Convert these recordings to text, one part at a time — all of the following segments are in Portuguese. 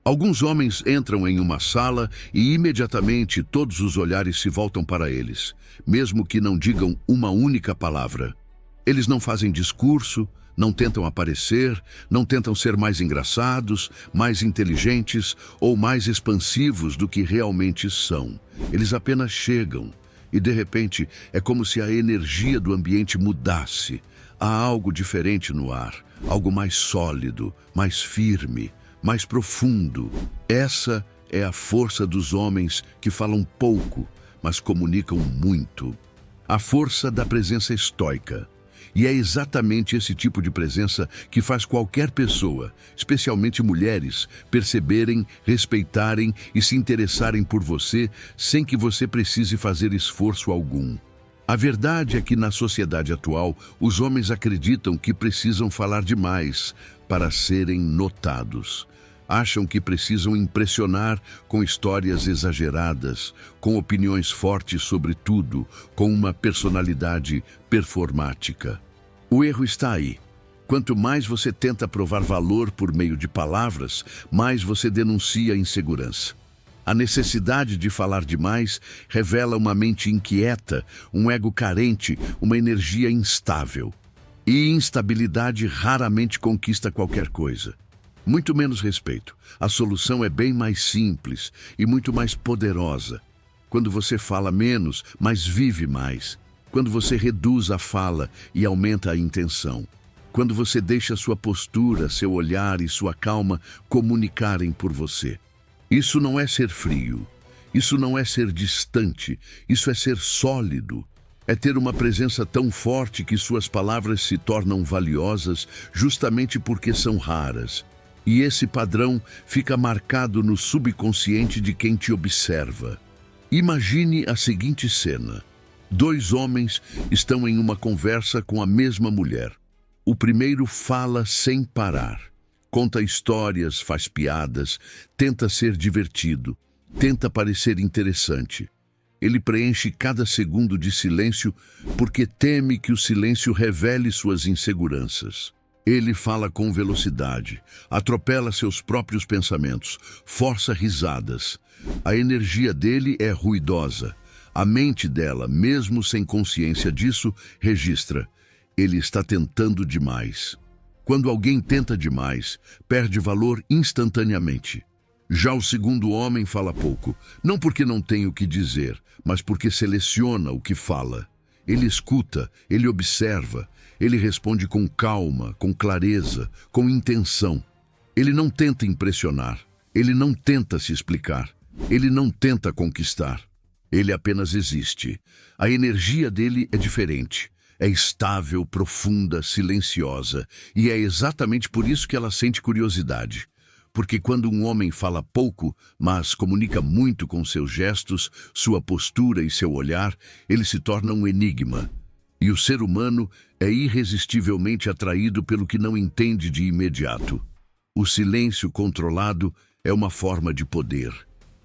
Alguns homens entram em uma sala e imediatamente todos os olhares se voltam para eles, mesmo que não digam uma única palavra. Eles não fazem discurso, não tentam aparecer, não tentam ser mais engraçados, mais inteligentes ou mais expansivos do que realmente são. Eles apenas chegam e, de repente, é como se a energia do ambiente mudasse. Há algo diferente no ar, algo mais sólido, mais firme, mais profundo. Essa é a força dos homens que falam pouco, mas comunicam muito. A força da presença estoica. E é exatamente esse tipo de presença que faz qualquer pessoa, especialmente mulheres, perceberem, respeitarem e se interessarem por você sem que você precise fazer esforço algum. A verdade é que na sociedade atual, os homens acreditam que precisam falar demais para serem notados. Acham que precisam impressionar com histórias exageradas, com opiniões fortes sobre tudo, com uma personalidade performática. O erro está aí. Quanto mais você tenta provar valor por meio de palavras, mais você denuncia a insegurança. A necessidade de falar demais revela uma mente inquieta, um ego carente, uma energia instável. E instabilidade raramente conquista qualquer coisa. Muito menos respeito. A solução é bem mais simples e muito mais poderosa. Quando você fala menos, mas vive mais. Quando você reduz a fala e aumenta a intenção. Quando você deixa sua postura, seu olhar e sua calma comunicarem por você. Isso não é ser frio. Isso não é ser distante. Isso é ser sólido. É ter uma presença tão forte que suas palavras se tornam valiosas justamente porque são raras. E esse padrão fica marcado no subconsciente de quem te observa. Imagine a seguinte cena. 2 homens estão em uma conversa com a mesma mulher. O primeiro fala sem parar. Conta histórias, faz piadas, tenta ser divertido, tenta parecer interessante. Ele preenche cada segundo de silêncio porque teme que o silêncio revele suas inseguranças. Ele fala com velocidade, atropela seus próprios pensamentos, força risadas. A energia dele é ruidosa. A mente dela, mesmo sem consciência disso, registra. Ele está tentando demais. Quando alguém tenta demais, perde valor instantaneamente. Já o segundo homem fala pouco, não porque não tem o que dizer, mas porque seleciona o que fala. Ele escuta, ele observa, ele responde com calma, com clareza, com intenção. Ele não tenta impressionar, ele não tenta se explicar, ele não tenta conquistar. Ele apenas existe. A energia dele é diferente. É estável, profunda, silenciosa. E é exatamente por isso que ela sente curiosidade. Porque quando um homem fala pouco, mas comunica muito com seus gestos, sua postura e seu olhar, ele se torna um enigma. E o ser humano é irresistivelmente atraído pelo que não entende de imediato. O silêncio controlado é uma forma de poder.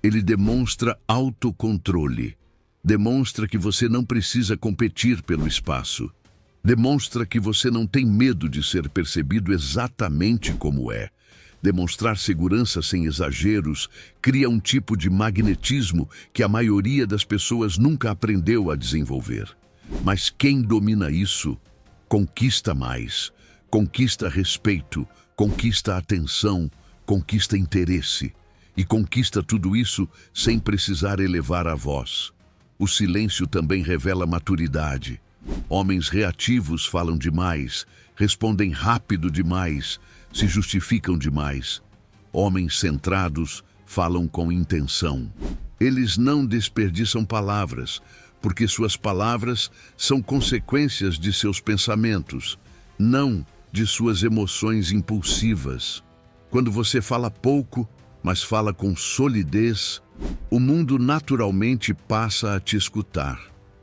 Ele demonstra autocontrole. Demonstra que você não precisa competir pelo espaço. Demonstra que você não tem medo de ser percebido exatamente como é. Demonstrar segurança sem exageros cria um tipo de magnetismo que a maioria das pessoas nunca aprendeu a desenvolver. Mas quem domina isso, conquista mais, conquista respeito, conquista atenção, conquista interesse e conquista tudo isso sem precisar elevar a voz. O silêncio também revela maturidade. Homens reativos falam demais, respondem rápido demais, se justificam demais. Homens centrados falam com intenção. Eles não desperdiçam palavras, porque suas palavras são consequências de seus pensamentos, não de suas emoções impulsivas. Quando você fala pouco, mas fala com solidez, o mundo naturalmente passa a te escutar.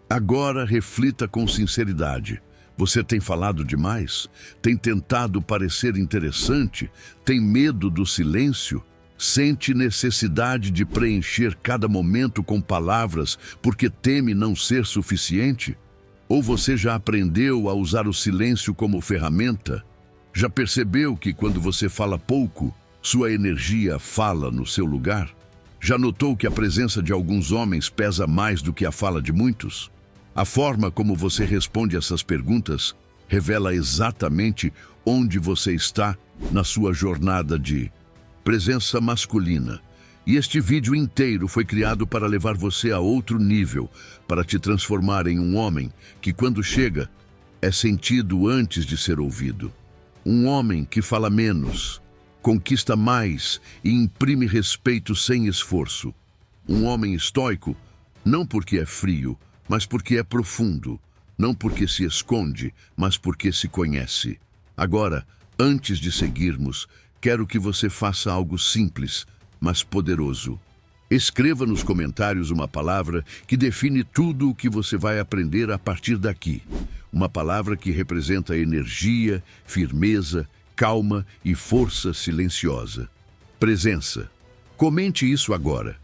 Agora reflita com sinceridade. Você tem falado demais? Tem tentado parecer interessante? Tem medo do silêncio? Sente necessidade de preencher cada momento com palavras porque teme não ser suficiente? Ou você já aprendeu a usar o silêncio como ferramenta? Já percebeu que quando você fala pouco, Sua energia fala no seu lugar? Já notou que a presença de alguns homens pesa mais do que a fala de muitos? A forma como você responde essas perguntas revela exatamente onde você está na sua jornada de presença masculina. E este vídeo inteiro foi criado para levar você a outro nível, para te transformar em um homem que, quando chega, é sentido antes de ser ouvido. Um homem que fala menos, conquista mais e imprime respeito sem esforço. Um homem estoico, não porque é frio, mas porque é profundo. Não porque se esconde, mas porque se conhece. Agora, antes de seguirmos, quero que você faça algo simples, mas poderoso. Escreva nos comentários uma palavra que define tudo o que você vai aprender a partir daqui. Uma palavra que representa energia, firmeza, calma e força silenciosa. Presença. Comente isso agora.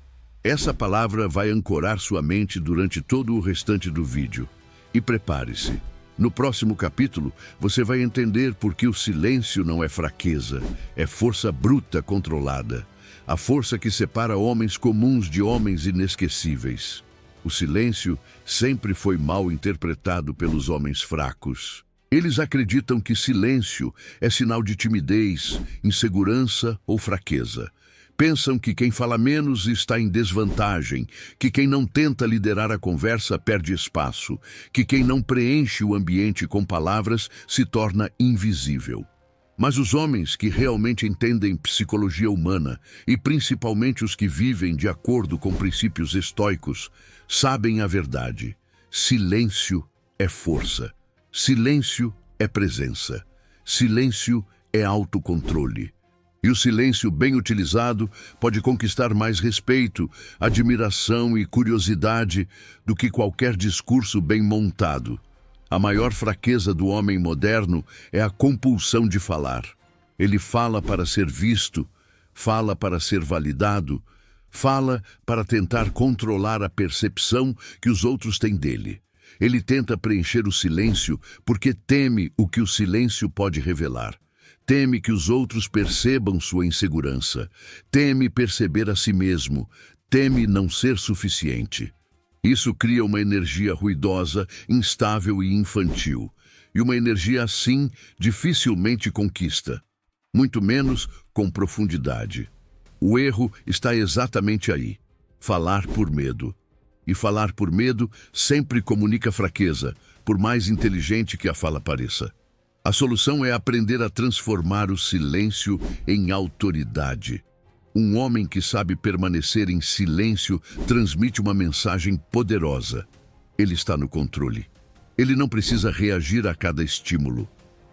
Essa palavra vai ancorar sua mente durante todo o restante do vídeo. E prepare-se. No próximo capítulo, você vai entender por que o silêncio não é fraqueza, é força bruta controlada. A força que separa homens comuns de homens inesquecíveis. O silêncio sempre foi mal interpretado pelos homens fracos. Eles acreditam que silêncio é sinal de timidez, insegurança ou fraqueza. Pensam que quem fala menos está em desvantagem, que quem não tenta liderar a conversa perde espaço, que quem não preenche o ambiente com palavras se torna invisível. Mas os homens que realmente entendem psicologia humana, e principalmente os que vivem de acordo com princípios estoicos, sabem a verdade. Silêncio é força. Silêncio é presença. Silêncio é autocontrole. E o silêncio bem utilizado pode conquistar mais respeito, admiração e curiosidade do que qualquer discurso bem montado. A maior fraqueza do homem moderno é a compulsão de falar. Ele fala para ser visto, fala para ser validado, fala para tentar controlar a percepção que os outros têm dele. Ele tenta preencher o silêncio porque teme o que o silêncio pode revelar. Teme que os outros percebam sua insegurança. Teme perceber a si mesmo. Teme não ser suficiente. Isso cria uma energia ruidosa, instável e infantil. E uma energia assim dificilmente conquista. Muito menos com profundidade. O erro está exatamente aí. Falar por medo. E falar por medo sempre comunica fraqueza, por mais inteligente que a fala pareça. A solução é aprender a transformar o silêncio em autoridade. Um homem que sabe permanecer em silêncio transmite uma mensagem poderosa. Ele está no controle. Ele não precisa reagir a cada estímulo.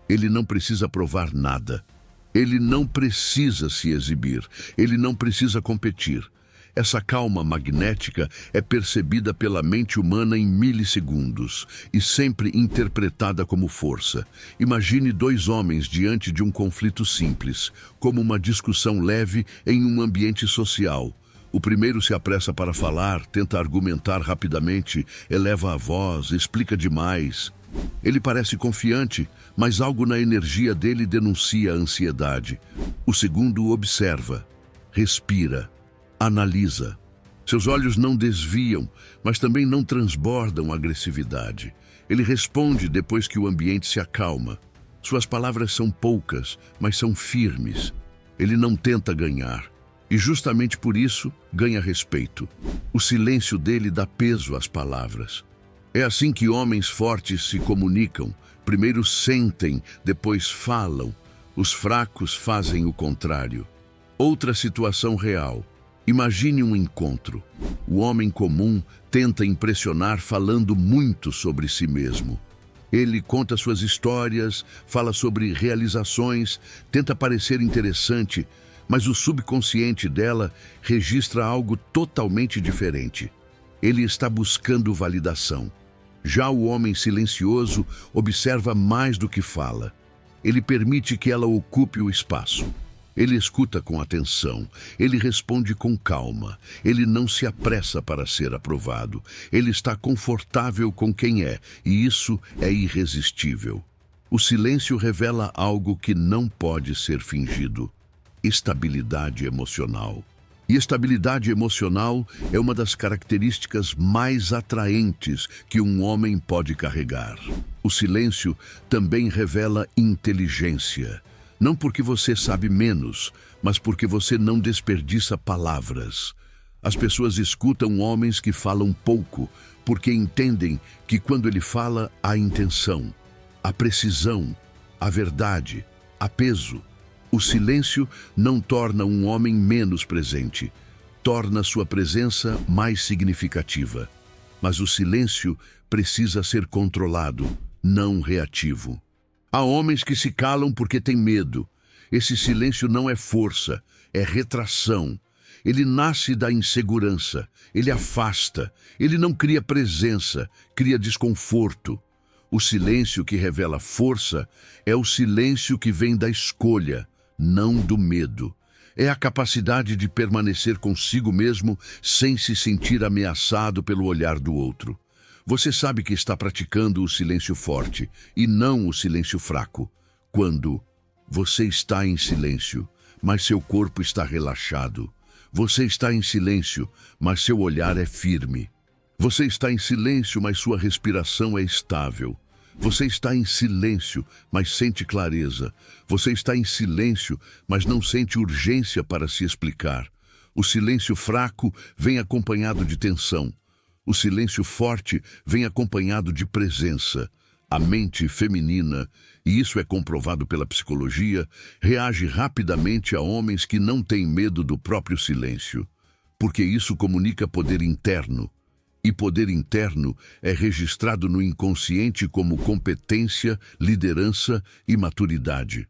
Ele não precisa provar nada. Ele não precisa se exibir. Ele não precisa competir. Essa calma magnética é percebida pela mente humana em milissegundos e sempre interpretada como força. Imagine dois homens diante de um conflito simples, como uma discussão leve em um ambiente social. O primeiro se apressa para falar, tenta argumentar rapidamente, eleva a voz, explica demais. Ele parece confiante, mas algo na energia dele denuncia a ansiedade. O segundo observa, respira, analisa. Seus olhos não desviam, mas também não transbordam agressividade. Ele responde depois que o ambiente se acalma. Suas palavras são poucas, mas são firmes. Ele não tenta ganhar. E justamente por isso, ganha respeito. O silêncio dele dá peso às palavras. É assim que homens fortes se comunicam. Primeiro sentem, depois falam. Os fracos fazem o contrário. Outra situação real. Imagine um encontro. O homem comum tenta impressionar falando muito sobre si mesmo. Ele conta suas histórias, fala sobre realizações, tenta parecer interessante, mas o subconsciente dela registra algo totalmente diferente. Ele está buscando validação. Já o homem silencioso observa mais do que fala. Ele permite que ela ocupe o espaço. Ele escuta com atenção, ele responde com calma, ele não se apressa para ser aprovado, ele está confortável com quem é, e isso é irresistível. O silêncio revela algo que não pode ser fingido. estabilidade emocional. E estabilidade emocional é uma das características mais atraentes que um homem pode carregar. O silêncio também revela inteligência. Não porque você sabe menos, mas porque você não desperdiça palavras. As pessoas escutam homens que falam pouco, porque entendem que quando ele fala, há intenção, há precisão, há verdade, há peso. O silêncio não torna um homem menos presente, torna sua presença mais significativa. Mas o silêncio precisa ser controlado, não reativo. Há homens que se calam porque têm medo. Esse silêncio não é força, é retração. Ele nasce da insegurança, ele afasta, ele não cria presença, cria desconforto. O silêncio que revela força é o silêncio que vem da escolha, não do medo. É a capacidade de permanecer consigo mesmo sem se sentir ameaçado pelo olhar do outro. Você sabe que está praticando o silêncio forte e não o silêncio fraco. Quando você está em silêncio, mas seu corpo está relaxado. Você está em silêncio, mas seu olhar é firme. Você está em silêncio, mas sua respiração é estável. Você está em silêncio, mas sente clareza. Você está em silêncio, mas não sente urgência para se explicar. O silêncio fraco vem acompanhado de tensão. O silêncio forte vem acompanhado de presença. A mente feminina, e isso é comprovado pela psicologia, reage rapidamente a homens que não têm medo do próprio silêncio, porque isso comunica poder interno. E poder interno é registrado no inconsciente como competência, liderança e maturidade.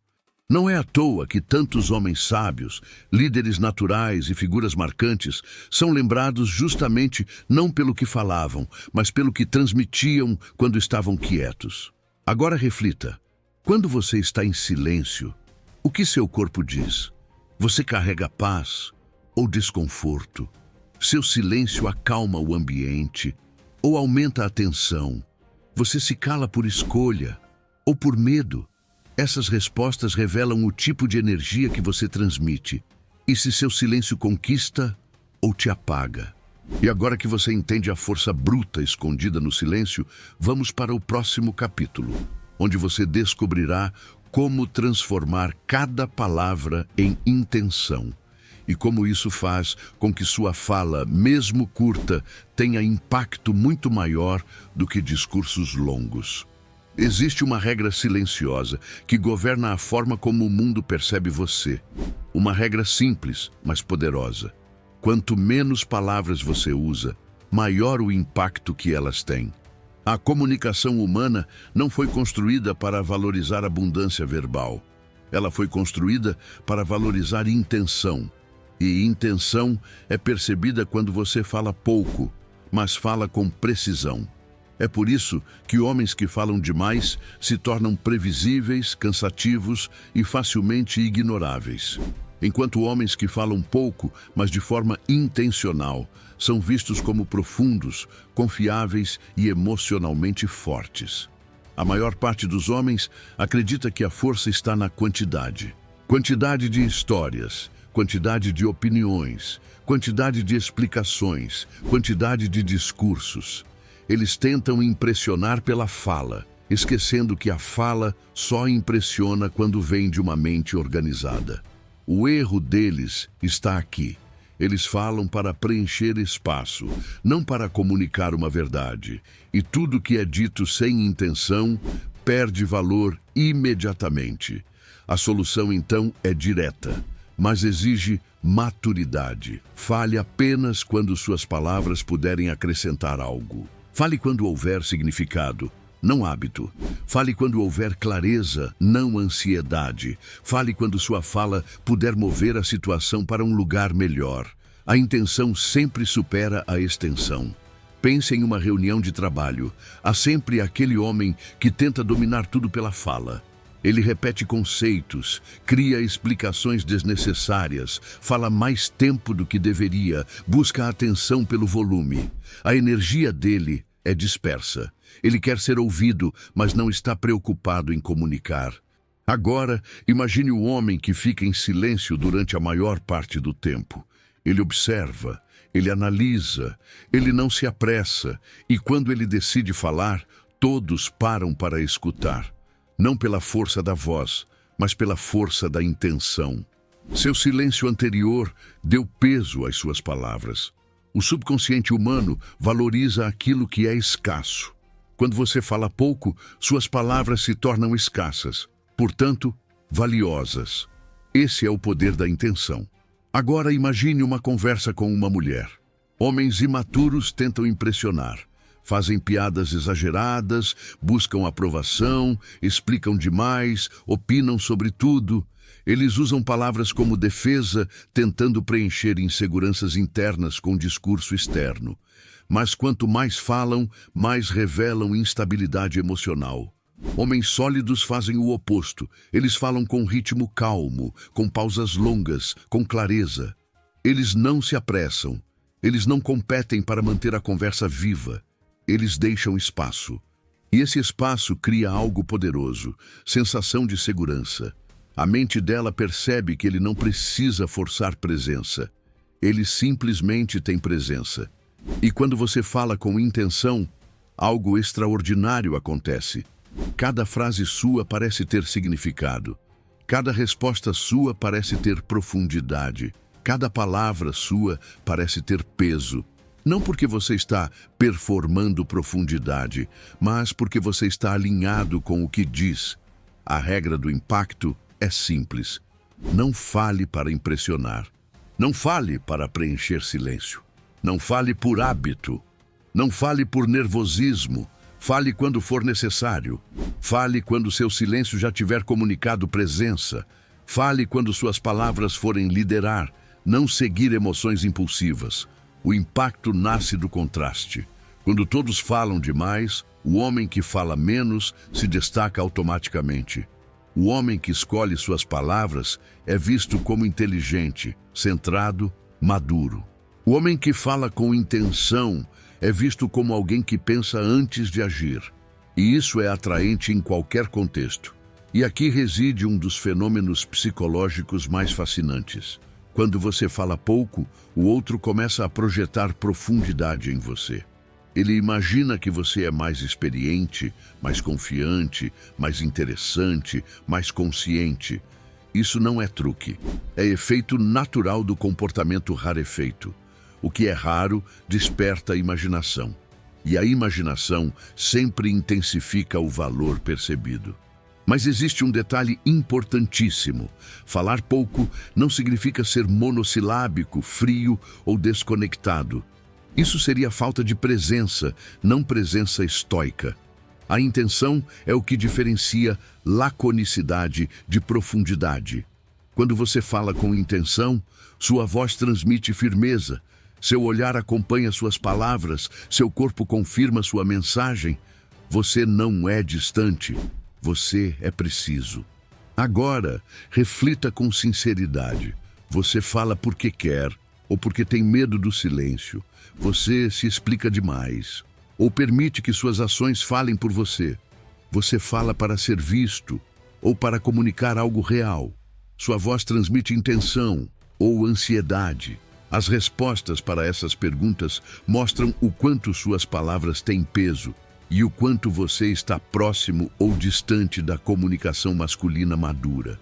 Não é à toa que tantos homens sábios, líderes naturais e figuras marcantes são lembrados justamente não pelo que falavam, mas pelo que transmitiam quando estavam quietos. Agora reflita, quando você está em silêncio, o que seu corpo diz? Você carrega paz ou desconforto? Seu silêncio acalma o ambiente ou aumenta a tensão? Você se cala por escolha ou por medo? Essas respostas revelam o tipo de energia que você transmite e se seu silêncio conquista ou te apaga. E agora que você entende a força bruta escondida no silêncio, vamos para o próximo capítulo, onde você descobrirá como transformar cada palavra em intenção e como isso faz com que sua fala, mesmo curta, tenha impacto muito maior do que discursos longos. Existe uma regra silenciosa que governa a forma como o mundo percebe você. Uma regra simples, mas poderosa. Quanto menos palavras você usa, maior o impacto que elas têm. A comunicação humana não foi construída para valorizar abundância verbal. Ela foi construída para valorizar intenção. E intenção é percebida quando você fala pouco, mas fala com precisão. É por isso que homens que falam demais se tornam previsíveis, cansativos e facilmente ignoráveis. Enquanto homens que falam pouco, mas de forma intencional, são vistos como profundos, confiáveis e emocionalmente fortes. A maior parte dos homens acredita que a força está na quantidade. Quantidade de histórias, quantidade de opiniões, quantidade de explicações, quantidade de discursos. Eles tentam impressionar pela fala, esquecendo que a fala só impressiona quando vem de uma mente organizada. O erro deles está aqui. Eles falam para preencher espaço, não para comunicar uma verdade. E tudo que é dito sem intenção perde valor imediatamente. A solução, então, é direta, mas exige maturidade. Fale apenas quando suas palavras puderem acrescentar algo. Fale quando houver significado, não hábito. Fale quando houver clareza, não ansiedade. Fale quando sua fala puder mover a situação para um lugar melhor. A intenção sempre supera a extensão. Pense em uma reunião de trabalho. Há sempre aquele homem que tenta dominar tudo pela fala. Ele repete conceitos, cria explicações desnecessárias, fala mais tempo do que deveria, busca atenção pelo volume. A energia dele é dispersa. Ele quer ser ouvido, mas não está preocupado em comunicar. Agora, imagine o homem que fica em silêncio durante a maior parte do tempo. Ele observa, ele analisa, ele não se apressa, e quando ele decide falar, todos param para escutar. Não pela força da voz, mas pela força da intenção. Seu silêncio anterior deu peso às suas palavras. O subconsciente humano valoriza aquilo que é escasso. Quando você fala pouco, suas palavras se tornam escassas, portanto, valiosas. Esse é o poder da intenção. Agora imagine uma conversa com uma mulher. Homens imaturos tentam impressionar. Fazem piadas exageradas, buscam aprovação, explicam demais, opinam sobre tudo. Eles usam palavras como defesa, tentando preencher inseguranças internas com discurso externo. Mas quanto mais falam, mais revelam instabilidade emocional. Homens sólidos fazem o oposto. Eles falam com ritmo calmo, com pausas longas, com clareza. Eles não se apressam. Eles não competem para manter a conversa viva. Eles deixam espaço. E esse espaço cria algo poderoso, sensação de segurança. A mente dela percebe que ele não precisa forçar presença. Ele simplesmente tem presença. E quando você fala com intenção, algo extraordinário acontece. Cada frase sua parece ter significado. Cada resposta sua parece ter profundidade. Cada palavra sua parece ter peso. Não porque você está performando profundidade, mas porque você está alinhado com o que diz. A regra do impacto é simples. Não fale para impressionar. Não fale para preencher silêncio. Não fale por hábito. Não fale por nervosismo. Fale quando for necessário. Fale quando seu silêncio já tiver comunicado presença. Fale quando suas palavras forem liderar, não seguir emoções impulsivas. O impacto nasce do contraste. Quando todos falam demais, o homem que fala menos se destaca automaticamente. O homem que escolhe suas palavras é visto como inteligente, centrado, maduro. O homem que fala com intenção é visto como alguém que pensa antes de agir. E isso é atraente em qualquer contexto. E aqui reside um dos fenômenos psicológicos mais fascinantes. Quando você fala pouco, o outro começa a projetar profundidade em você. Ele imagina que você é mais experiente, mais confiante, mais interessante, mais consciente. Isso não é truque. É efeito natural do comportamento rarefeito. O que é raro desperta a imaginação. E a imaginação sempre intensifica o valor percebido. Mas existe um detalhe importantíssimo. Falar pouco não significa ser monossilábico, frio ou desconectado. Isso seria falta de presença, não presença estoica. A intenção é o que diferencia laconicidade de profundidade. Quando você fala com intenção, sua voz transmite firmeza, seu olhar acompanha suas palavras, seu corpo confirma sua mensagem. Você não é distante, você é preciso. Agora, reflita com sinceridade. Você fala porque quer ou porque tem medo do silêncio. Você se explica demais ou permite que suas ações falem por você. Você fala para ser visto ou para comunicar algo real. Sua voz transmite intenção ou ansiedade. As respostas para essas perguntas mostram o quanto suas palavras têm peso e o quanto você está próximo ou distante da comunicação masculina madura.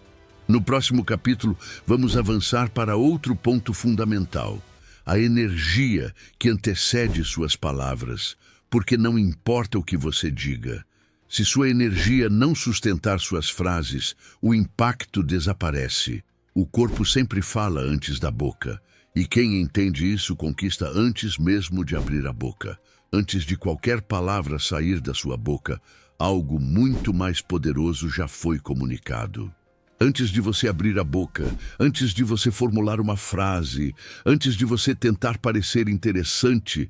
No próximo capítulo, vamos avançar para outro ponto fundamental: a energia que antecede suas palavras, porque não importa o que você diga. Se sua energia não sustentar suas frases, o impacto desaparece. O corpo sempre fala antes da boca. E quem entende isso conquista antes mesmo de abrir a boca. Antes de qualquer palavra sair da sua boca, algo muito mais poderoso já foi comunicado. Antes de você abrir a boca, antes de você formular uma frase, antes de você tentar parecer interessante,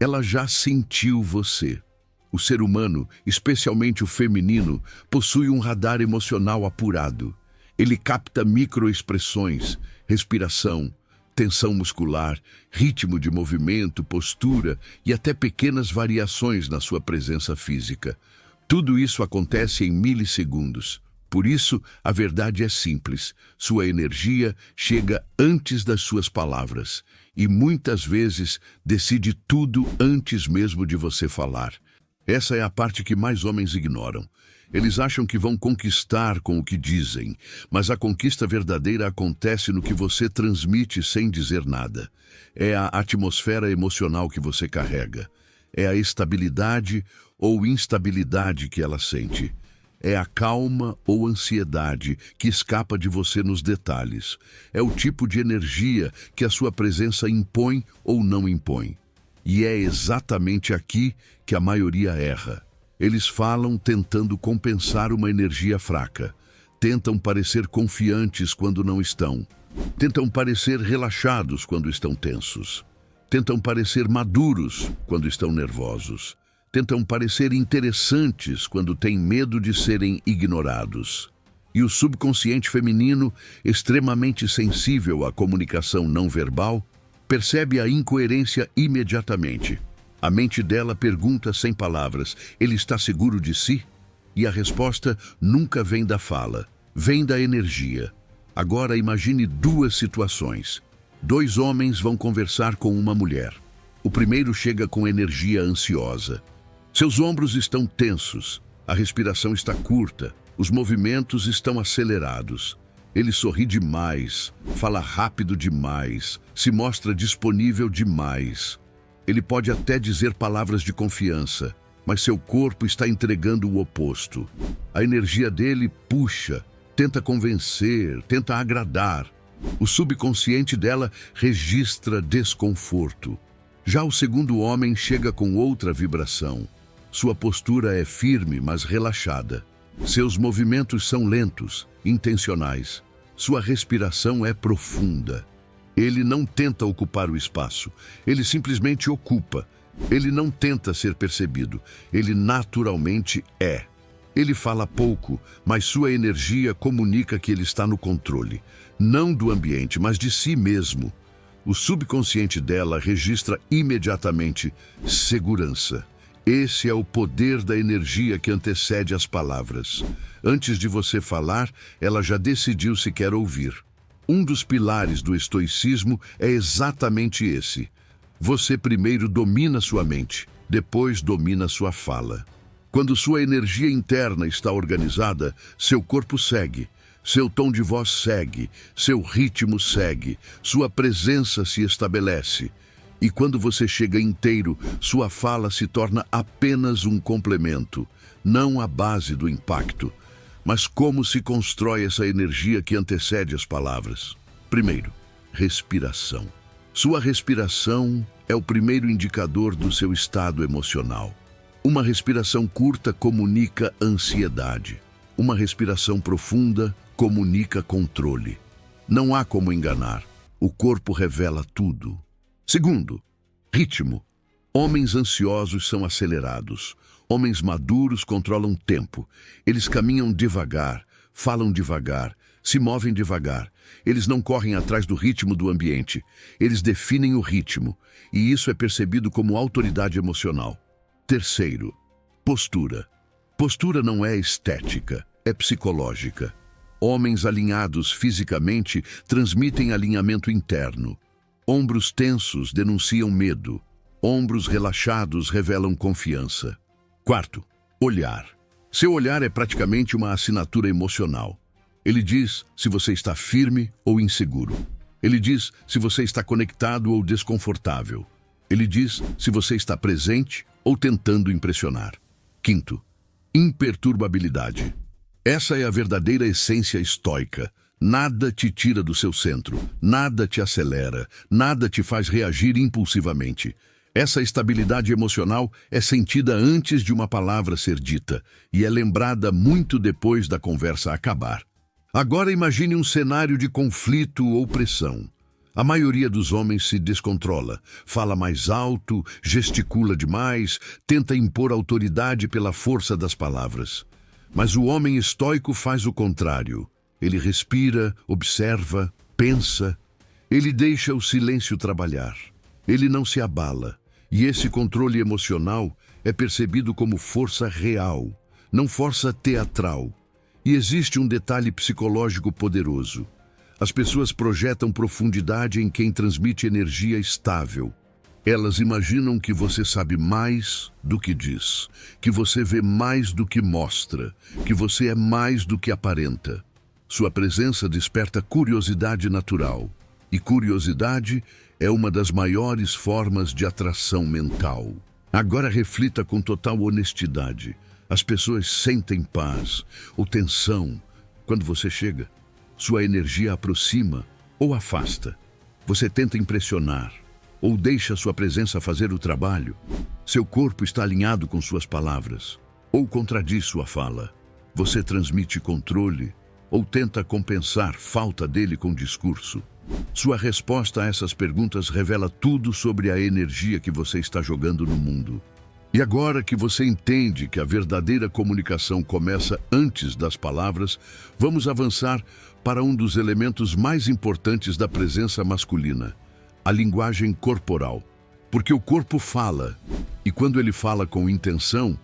ela já sentiu você. O ser humano, especialmente o feminino, possui um radar emocional apurado. Ele capta microexpressões, respiração, tensão muscular, ritmo de movimento, postura e até pequenas variações na sua presença física. Tudo isso acontece em milissegundos. Por isso, a verdade é simples. Sua energia chega antes das suas palavras e muitas vezes decide tudo antes mesmo de você falar. Essa é a parte que mais homens ignoram. Eles acham que vão conquistar com o que dizem, mas a conquista verdadeira acontece no que você transmite sem dizer nada. É a atmosfera emocional que você carrega. É a estabilidade ou instabilidade que ela sente. É a calma ou ansiedade que escapa de você nos detalhes. É o tipo de energia que a sua presença impõe ou não impõe. E é exatamente aqui que a maioria erra. Eles falam tentando compensar uma energia fraca. Tentam parecer confiantes quando não estão. Tentam parecer relaxados quando estão tensos. Tentam parecer maduros quando estão nervosos. Tentam parecer interessantes quando têm medo de serem ignorados. E o subconsciente feminino, extremamente sensível à comunicação não verbal, percebe a incoerência imediatamente. A mente dela pergunta sem palavras: ele está seguro de si? E a resposta nunca vem da fala, vem da energia. Agora imagine duas situações. Dois homens vão conversar com uma mulher. O primeiro chega com energia ansiosa. Seus ombros estão tensos, a respiração está curta, os movimentos estão acelerados. Ele sorri demais, fala rápido demais, se mostra disponível demais. Ele pode até dizer palavras de confiança, mas seu corpo está entregando o oposto. A energia dele puxa, tenta convencer, tenta agradar. O subconsciente dela registra desconforto. Já o segundo homem chega com outra vibração. Sua postura é firme, mas relaxada. Seus movimentos são lentos, intencionais. Sua respiração é profunda. Ele não tenta ocupar o espaço, ele simplesmente ocupa. Ele não tenta ser percebido, ele naturalmente é. Ele fala pouco, mas sua energia comunica que ele está no controle, não do ambiente, mas de si mesmo. O subconsciente dela registra imediatamente segurança. Esse é o poder da energia que antecede as palavras. Antes de você falar, ela já decidiu se quer ouvir. Um dos pilares do estoicismo é exatamente esse. Você primeiro domina sua mente, depois domina sua fala. Quando sua energia interna está organizada, seu corpo segue, seu tom de voz segue, seu ritmo segue, sua presença se estabelece. E quando você chega inteiro, sua fala se torna apenas um complemento, não a base do impacto. Mas como se constrói essa energia que antecede as palavras? Primeiro, respiração. Sua respiração é o primeiro indicador do seu estado emocional. Uma respiração curta comunica ansiedade. Uma respiração profunda comunica controle. Não há como enganar. O corpo revela tudo. Segundo, ritmo. Homens ansiosos são acelerados. Homens maduros controlam tempo. Eles caminham devagar, falam devagar, se movem devagar. Eles não correm atrás do ritmo do ambiente. Eles definem o ritmo, e isso é percebido como autoridade emocional. Terceiro, postura. Postura não é estética, é psicológica. Homens alinhados fisicamente transmitem alinhamento interno. Ombros tensos denunciam medo. Ombros relaxados revelam confiança. Quarto, olhar. Seu olhar é praticamente uma assinatura emocional. Ele diz se você está firme ou inseguro. Ele diz se você está conectado ou desconfortável. Ele diz se você está presente ou tentando impressionar. Quinto, imperturbabilidade. Essa é a verdadeira essência estoica. Nada te tira do seu centro, nada te acelera, nada te faz reagir impulsivamente. Essa estabilidade emocional é sentida antes de uma palavra ser dita e é lembrada muito depois da conversa acabar. Agora imagine um cenário de conflito ou pressão. A maioria dos homens se descontrola, fala mais alto, gesticula demais, tenta impor autoridade pela força das palavras. Mas o homem estoico faz o contrário. Ele respira, observa, pensa. Ele deixa o silêncio trabalhar. Ele não se abala. E esse controle emocional é percebido como força real, não força teatral. E existe um detalhe psicológico poderoso. As pessoas projetam profundidade em quem transmite energia estável. Elas imaginam que você sabe mais do que diz, que você vê mais do que mostra, que você é mais do que aparenta. Sua presença desperta curiosidade natural. E curiosidade é uma das maiores formas de atração mental. Agora reflita com total honestidade. As pessoas sentem paz ou tensão quando você chega. Sua energia aproxima ou afasta. Você tenta impressionar ou deixa sua presença fazer o trabalho. Seu corpo está alinhado com suas palavras ou contradiz sua fala. Você transmite controle ou tenta compensar falta dele com discurso. Sua resposta a essas perguntas revela tudo sobre a energia que você está jogando no mundo. E agora que você entende que a verdadeira comunicação começa antes das palavras, vamos avançar para um dos elementos mais importantes da presença masculina, a linguagem corporal. Porque o corpo fala, e quando ele fala com intenção,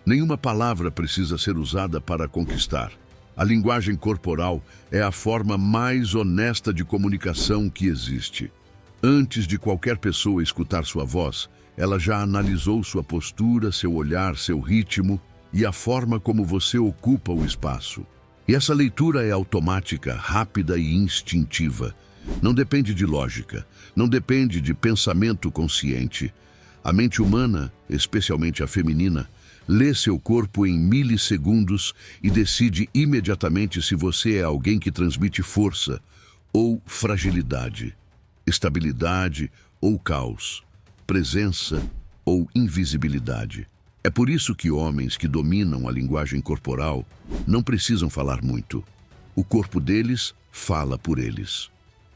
nenhuma palavra precisa ser usada para conquistar. A linguagem corporal é a forma mais honesta de comunicação que existe. Antes de qualquer pessoa escutar sua voz, ela já analisou sua postura, seu olhar, seu ritmo e a forma como você ocupa o espaço. E essa leitura é automática, rápida e instintiva. Não depende de lógica, não depende de pensamento consciente. A mente humana, especialmente a feminina, lê seu corpo em milissegundos e decide imediatamente se você é alguém que transmite força ou fragilidade, estabilidade ou caos, presença ou invisibilidade. É por isso que homens que dominam a linguagem corporal não precisam falar muito. O corpo deles fala por eles.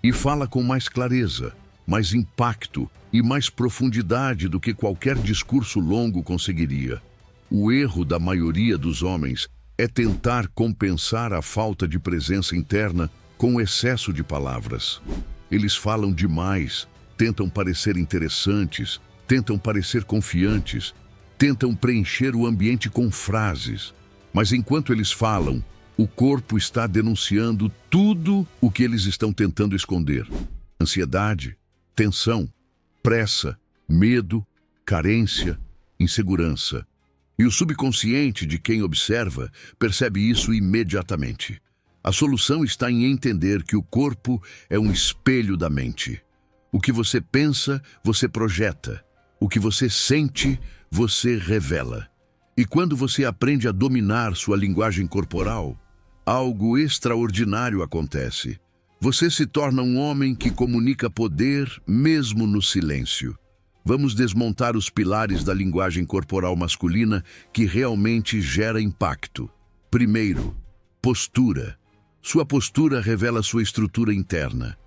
E fala com mais clareza, mais impacto e mais profundidade do que qualquer discurso longo conseguiria. O erro da maioria dos homens é tentar compensar a falta de presença interna com o excesso de palavras. Eles falam demais, tentam parecer interessantes, tentam parecer confiantes, tentam preencher o ambiente com frases. Mas enquanto eles falam, o corpo está denunciando tudo o que eles estão tentando esconder. Ansiedade, tensão, pressa, medo, carência, insegurança. E o subconsciente de quem observa percebe isso imediatamente. A solução está em entender que o corpo é um espelho da mente. O que você pensa, você projeta. O que você sente, você revela. E quando você aprende a dominar sua linguagem corporal, algo extraordinário acontece. Você se torna um homem que comunica poder mesmo no silêncio. Vamos desmontar os pilares da linguagem corporal masculina que realmente gera impacto. Primeiro, postura. Sua postura revela sua estrutura interna.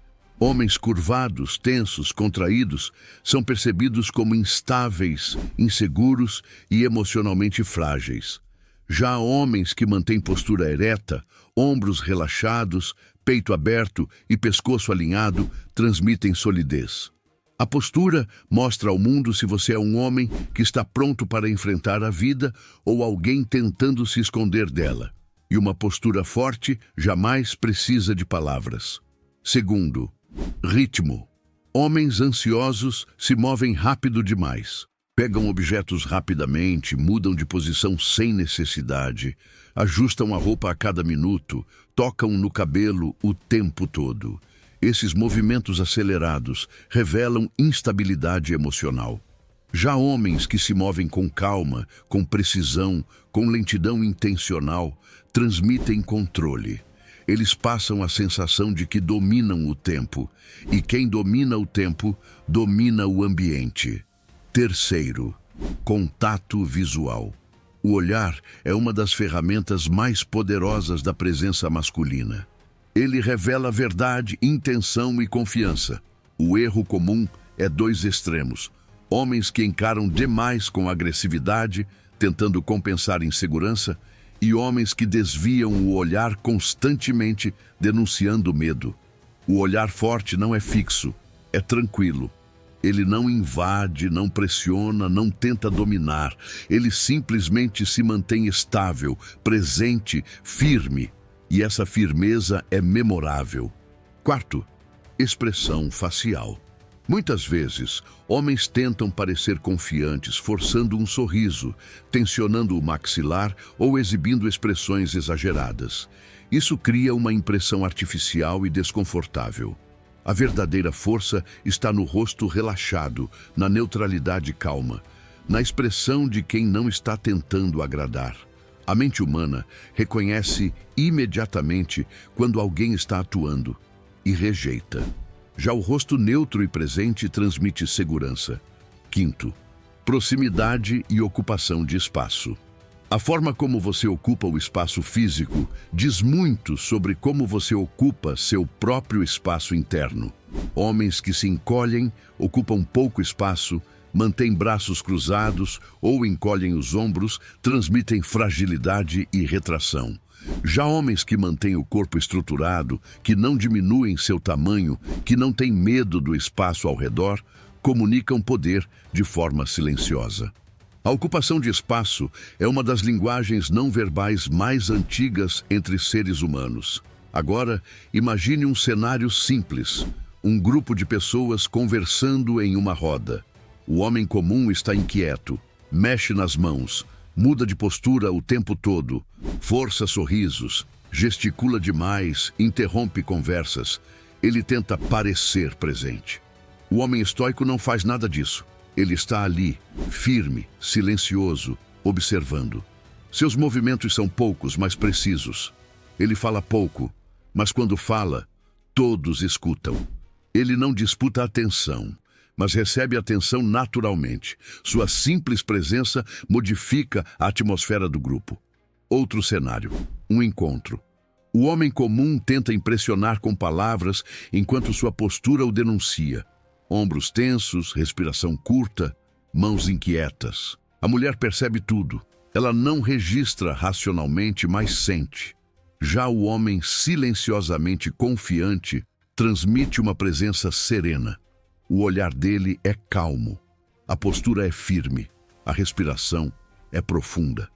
Homens curvados, tensos, contraídos são percebidos como instáveis, inseguros e emocionalmente frágeis. Já homens que mantêm postura ereta, ombros relaxados, peito aberto e pescoço alinhado transmitem solidez. A postura mostra ao mundo se você é um homem que está pronto para enfrentar a vida ou alguém tentando se esconder dela. E uma postura forte jamais precisa de palavras. Segundo, ritmo. Homens ansiosos se movem rápido demais. Pegam objetos rapidamente, mudam de posição sem necessidade, ajustam a roupa a cada minuto, tocam no cabelo o tempo todo. Esses movimentos acelerados revelam instabilidade emocional. Já homens que se movem com calma, com precisão, com lentidão intencional, transmitem controle. Eles passam a sensação de que dominam o tempo, e quem domina o tempo, domina o ambiente. Terceiro, contato visual. O olhar é uma das ferramentas mais poderosas da presença masculina. Ele revela verdade, intenção e confiança. O erro comum é dois extremos. Homens que encaram demais com agressividade, tentando compensar insegurança, e homens que desviam o olhar constantemente, denunciando medo. O olhar forte não é fixo, é tranquilo. Ele não invade, não pressiona, não tenta dominar. Ele simplesmente se mantém estável, presente, firme. E essa firmeza é memorável. Quarto, expressão facial. Muitas vezes, homens tentam parecer confiantes, forçando um sorriso, tensionando o maxilar ou exibindo expressões exageradas. Isso cria uma impressão artificial e desconfortável. A verdadeira força está no rosto relaxado, na neutralidade calma, na expressão de quem não está tentando agradar. A mente humana reconhece imediatamente quando alguém está atuando e rejeita. Já o rosto neutro e presente transmite segurança. Quinto, proximidade e ocupação de espaço. A forma como você ocupa o espaço físico diz muito sobre como você ocupa seu próprio espaço interno. Homens que se encolhem, ocupam pouco espaço, mantêm braços cruzados ou encolhem os ombros, transmitem fragilidade e retração. Já homens que mantêm o corpo estruturado, que não diminuem seu tamanho, que não têm medo do espaço ao redor, comunicam poder de forma silenciosa. A ocupação de espaço é uma das linguagens não verbais mais antigas entre seres humanos. Agora, imagine um cenário simples, um grupo de pessoas conversando em uma roda. O homem comum está inquieto, mexe nas mãos, muda de postura o tempo todo, força sorrisos, gesticula demais, interrompe conversas. Ele tenta parecer presente. O homem estoico não faz nada disso. Ele está ali, firme, silencioso, observando. Seus movimentos são poucos, mas precisos. Ele fala pouco, mas quando fala, todos escutam. Ele não disputa atenção, mas recebe atenção naturalmente. Sua simples presença modifica a atmosfera do grupo. Outro cenário, um encontro. O homem comum tenta impressionar com palavras enquanto sua postura o denuncia. Ombros tensos, respiração curta, mãos inquietas. A mulher percebe tudo. Ela não registra racionalmente, mas sente. Já o homem silenciosamente confiante transmite uma presença serena. O olhar dele é calmo, a postura é firme, a respiração é profunda.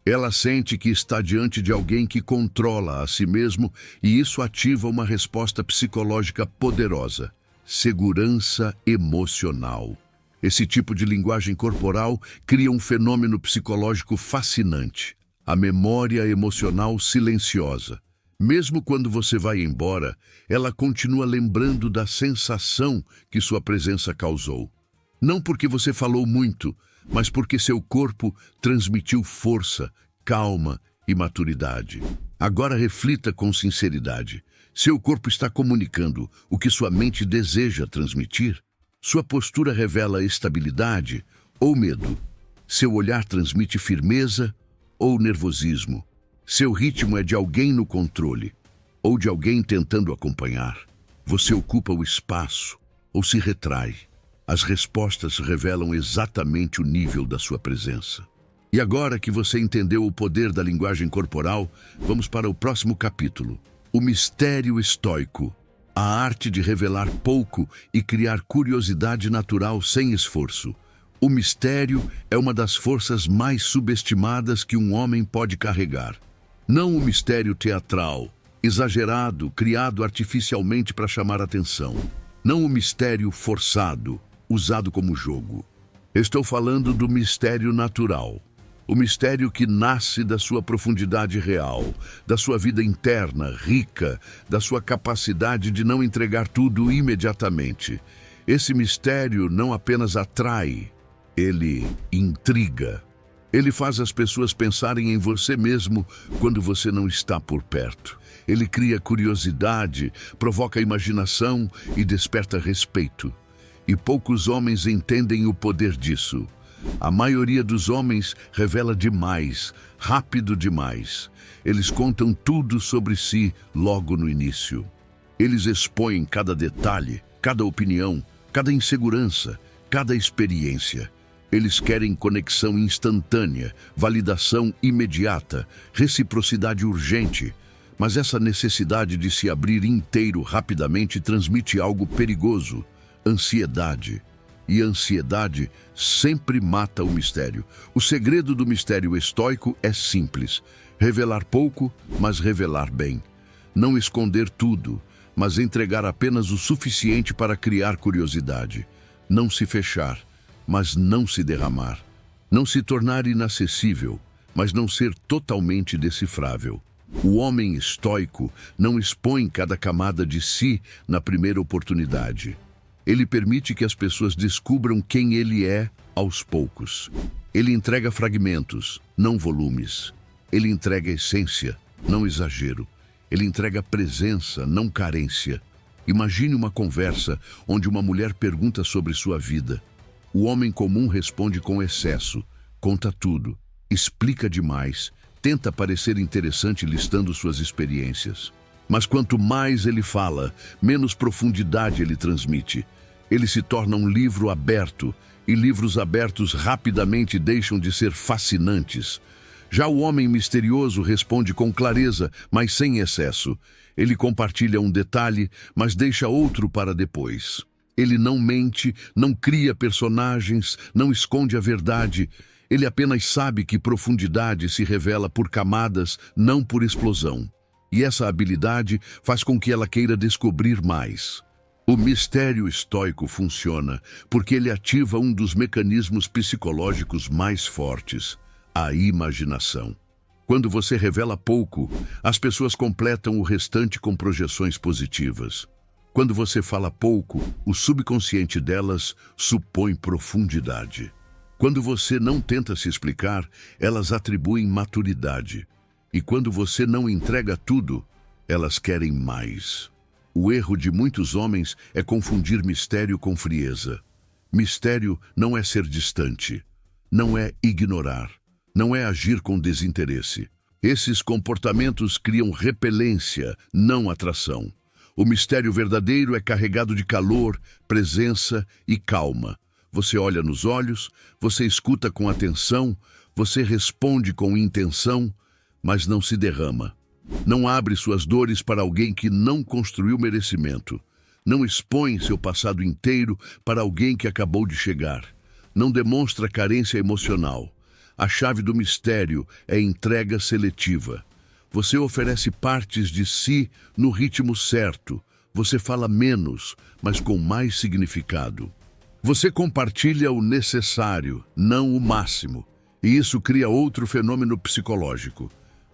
Ela sente que está diante de alguém que controla a si mesmo e isso ativa uma resposta psicológica poderosa, segurança emocional. Esse tipo de linguagem corporal cria um fenômeno psicológico fascinante, a memória emocional silenciosa. Mesmo quando você vai embora, ela continua lembrando da sensação que sua presença causou. Não porque você falou muito, mas porque seu corpo transmitiu força, calma e maturidade. Agora reflita com sinceridade. Seu corpo está comunicando o que sua mente deseja transmitir? Sua postura revela estabilidade ou medo? Seu olhar transmite firmeza ou nervosismo? Seu ritmo é de alguém no controle ou de alguém tentando acompanhar? Você ocupa o espaço ou se retrai? As respostas revelam exatamente o nível da sua presença. E agora que você entendeu o poder da linguagem corporal, vamos para o próximo capítulo. O mistério estoico. A arte de revelar pouco e criar curiosidade natural sem esforço. O mistério é uma das forças mais subestimadas que um homem pode carregar. Não o mistério teatral, exagerado, criado artificialmente para chamar atenção. Não o mistério forçado, usado como jogo. Estou falando do mistério natural. O mistério que nasce da sua profundidade real, da sua vida interna, rica, da sua capacidade de não entregar tudo imediatamente. Esse mistério não apenas atrai, ele intriga. Ele faz as pessoas pensarem em você mesmo quando você não está por perto. Ele cria curiosidade, provoca imaginação e desperta respeito. E poucos homens entendem o poder disso. A maioria dos homens revela demais, rápido demais. Eles contam tudo sobre si logo no início. Eles expõem cada detalhe, cada opinião, cada insegurança, cada experiência. Eles querem conexão instantânea, validação imediata, reciprocidade urgente. Mas essa necessidade de se abrir inteiro rapidamente transmite algo perigoso: ansiedade. e ansiedade sempre mata o mistério. O segredo do mistério estoico é simples: revelar pouco, mas revelar bem. Não esconder tudo, mas entregar apenas o suficiente para criar curiosidade. Não se fechar, mas não se derramar. Não se tornar inacessível, mas não ser totalmente decifrável. O homem estoico não expõe cada camada de si na primeira oportunidade. Ele permite que as pessoas descubram quem ele é aos poucos. Ele entrega fragmentos, não volumes. Ele entrega essência, não exagero. Ele entrega presença, não carência. Imagine uma conversa onde uma mulher pergunta sobre sua vida. O homem comum responde com excesso, conta tudo, explica demais, tenta parecer interessante listando suas experiências. Mas quanto mais ele fala, menos profundidade ele transmite. Ele se torna um livro aberto, e livros abertos rapidamente deixam de ser fascinantes. Já o homem misterioso responde com clareza, mas sem excesso. Ele compartilha um detalhe, mas deixa outro para depois. Ele não mente, não cria personagens, não esconde a verdade. Ele apenas sabe que profundidade se revela por camadas, não por explosão. E essa habilidade faz com que ela queira descobrir mais. O mistério estoico funciona porque ele ativa um dos mecanismos psicológicos mais fortes: a imaginação. Quando você revela pouco, as pessoas completam o restante com projeções positivas. Quando você fala pouco, o subconsciente delas supõe profundidade. Quando você não tenta se explicar, elas atribuem maturidade. E quando você não entrega tudo, elas querem mais. O erro de muitos homens é confundir mistério com frieza. Mistério não é ser distante, não é ignorar, não é agir com desinteresse. Esses comportamentos criam repelência, não atração. O mistério verdadeiro é carregado de calor, presença e calma. Você olha nos olhos, você escuta com atenção, você responde com intenção, mas não se derrama. Não abre suas dores para alguém que não construiu merecimento. Não expõe seu passado inteiro para alguém que acabou de chegar. Não demonstra carência emocional. A chave do mistério é entrega seletiva. Você oferece partes de si no ritmo certo. Você fala menos, mas com mais significado. Você compartilha o necessário, não o máximo. E isso cria outro fenômeno psicológico: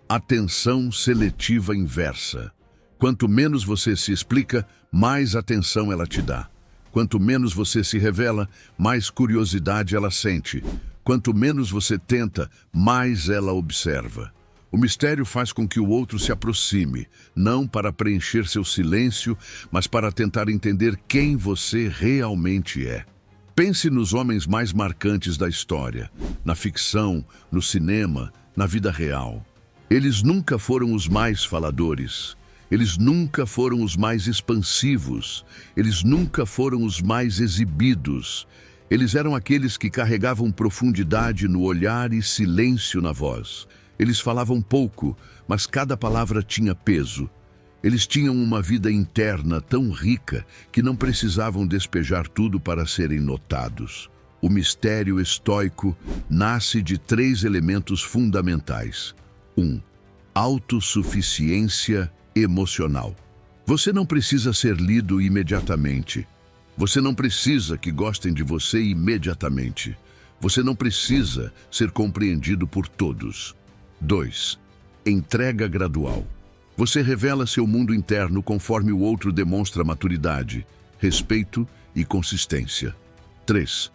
atenção seletiva inversa. Quanto menos você se explica, mais atenção ela te dá. Quanto menos você se revela, mais curiosidade ela sente. Quanto menos você tenta, mais ela observa. O mistério faz com que o outro se aproxime, não para preencher seu silêncio, mas para tentar entender quem você realmente é. Pense nos homens mais marcantes da história, na ficção, no cinema, na vida real. Eles nunca foram os mais faladores. Eles nunca foram os mais expansivos. Eles nunca foram os mais exibidos. Eles eram aqueles que carregavam profundidade no olhar e silêncio na voz. Eles falavam pouco, mas cada palavra tinha peso. Eles tinham uma vida interna tão rica que não precisavam despejar tudo para serem notados. O mistério estoico nasce de 3 elementos fundamentais. 1. Autossuficiência emocional. Você não precisa ser lido imediatamente. Você não precisa que gostem de você imediatamente. Você não precisa ser compreendido por todos. 2. Entrega gradual. Você revela seu mundo interno conforme o outro demonstra maturidade, respeito e consistência. 3.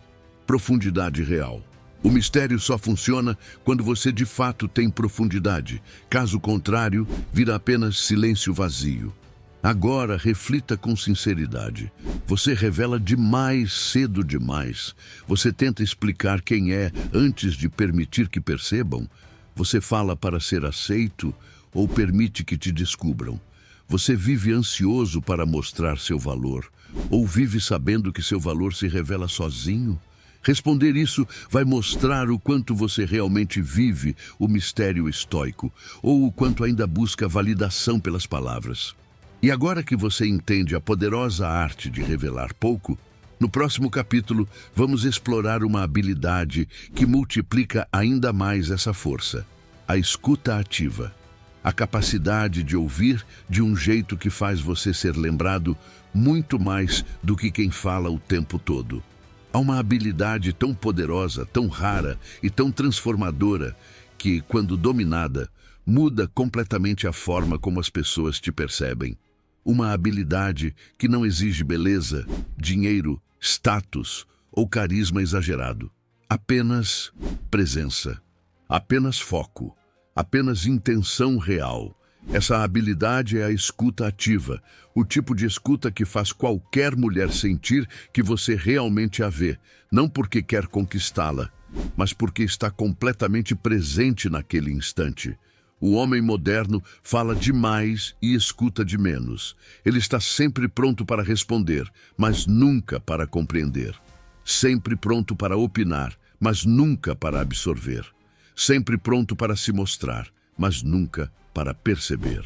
Profundidade real. O mistério só funciona quando você de fato tem profundidade. Caso contrário, vira apenas silêncio vazio. Agora, reflita com sinceridade. Você revela demais, cedo demais. Você tenta explicar quem é antes de permitir que percebam. Você fala para ser aceito ou permite que te descubram. Você vive ansioso para mostrar seu valor ou vive sabendo que seu valor se revela sozinho? Responder isso vai mostrar o quanto você realmente vive o mistério estoico ou o quanto ainda busca validação pelas palavras. E agora que você entende a poderosa arte de revelar pouco, No próximo capítulo, vamos explorar uma habilidade que multiplica ainda mais essa força: a escuta ativa. A capacidade de ouvir de um jeito que faz você ser lembrado muito mais do que quem fala o tempo todo. Há uma habilidade tão poderosa, tão rara e tão transformadora que, quando dominada, muda completamente a forma como as pessoas te percebem. Uma habilidade que não exige beleza, dinheiro, status ou carisma exagerado. Apenas presença, apenas foco, apenas intenção real. Essa habilidade é a escuta ativa, o tipo de escuta que faz qualquer mulher sentir que você realmente a vê, não porque quer conquistá-la, mas porque está completamente presente naquele instante. O homem moderno fala demais e escuta de menos. Ele está sempre pronto para responder, mas nunca para compreender. Sempre pronto para opinar, mas nunca para absorver. Sempre pronto para se mostrar, mas nunca para perceber.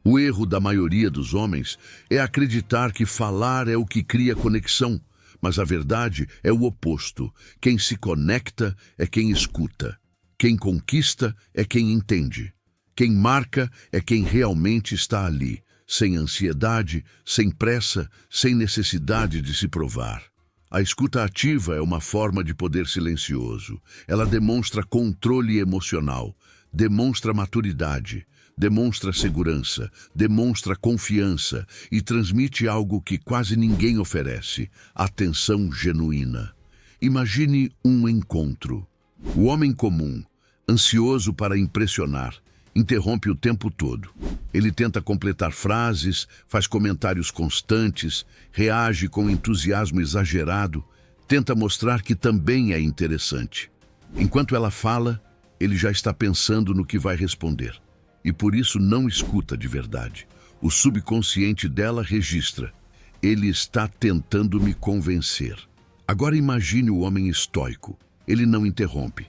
O erro da maioria dos homens é acreditar que falar é o que cria conexão, mas a verdade é o oposto. Quem se conecta é quem escuta. Quem conquista é quem entende. Quem marca é quem realmente está ali, sem ansiedade, sem pressa, sem necessidade de se provar. A escuta ativa é uma forma de poder silencioso. Ela demonstra controle emocional, demonstra maturidade, demonstra segurança, demonstra confiança e transmite algo que quase ninguém oferece: atenção genuína. Imagine um encontro. O homem comum, ansioso para impressionar, interrompe o tempo todo. Ele tenta completar frases, faz comentários constantes, reage com entusiasmo exagerado, tenta mostrar que também é interessante. Enquanto ela fala, ele já está pensando no que vai responder. E por isso não escuta de verdade. O subconsciente dela registra: ele está tentando me convencer. Agora imagine o homem estoico. Ele não interrompe,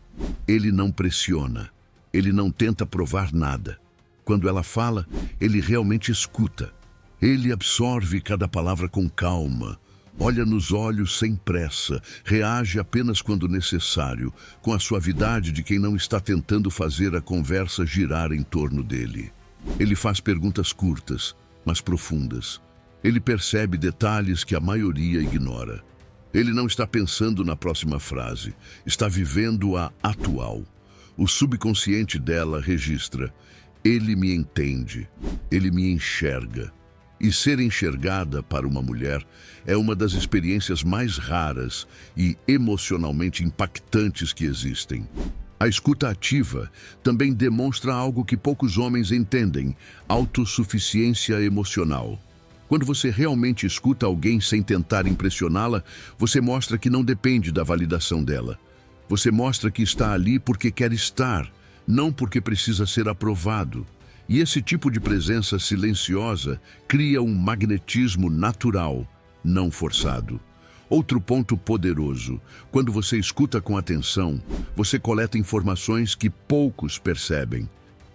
ele não pressiona. Ele não tenta provar nada. Quando ela fala, ele realmente escuta. Ele absorve cada palavra com calma, olha nos olhos sem pressa, reage apenas quando necessário, com a suavidade de quem não está tentando fazer a conversa girar em torno dele. Ele faz perguntas curtas, mas profundas. Ele percebe detalhes que a maioria ignora. Ele não está pensando na próxima frase, está vivendo a atual. O subconsciente dela registra: ele me entende, ele me enxerga. E ser enxergada para uma mulher é uma das experiências mais raras e emocionalmente impactantes que existem. A escuta ativa também demonstra algo que poucos homens entendem: autossuficiência emocional. Quando você realmente escuta alguém sem tentar impressioná-la, você mostra que não depende da validação dela. Você mostra que está ali porque quer estar, não porque precisa ser aprovado. E esse tipo de presença silenciosa cria um magnetismo natural, não forçado. Outro ponto poderoso: quando você escuta com atenção, você coleta informações que poucos percebem.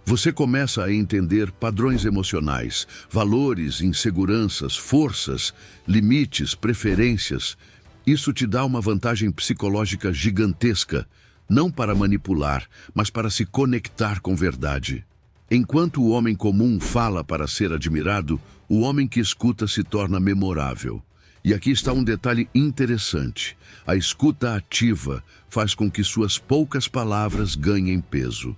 Você começa a entender padrões emocionais, valores, inseguranças, forças, limites, preferências. Isso te dá uma vantagem psicológica gigantesca, não para manipular, mas para se conectar com verdade. Enquanto o homem comum fala para ser admirado, o homem que escuta se torna memorável. E aqui está um detalhe interessante: a escuta ativa faz com que suas poucas palavras ganhem peso.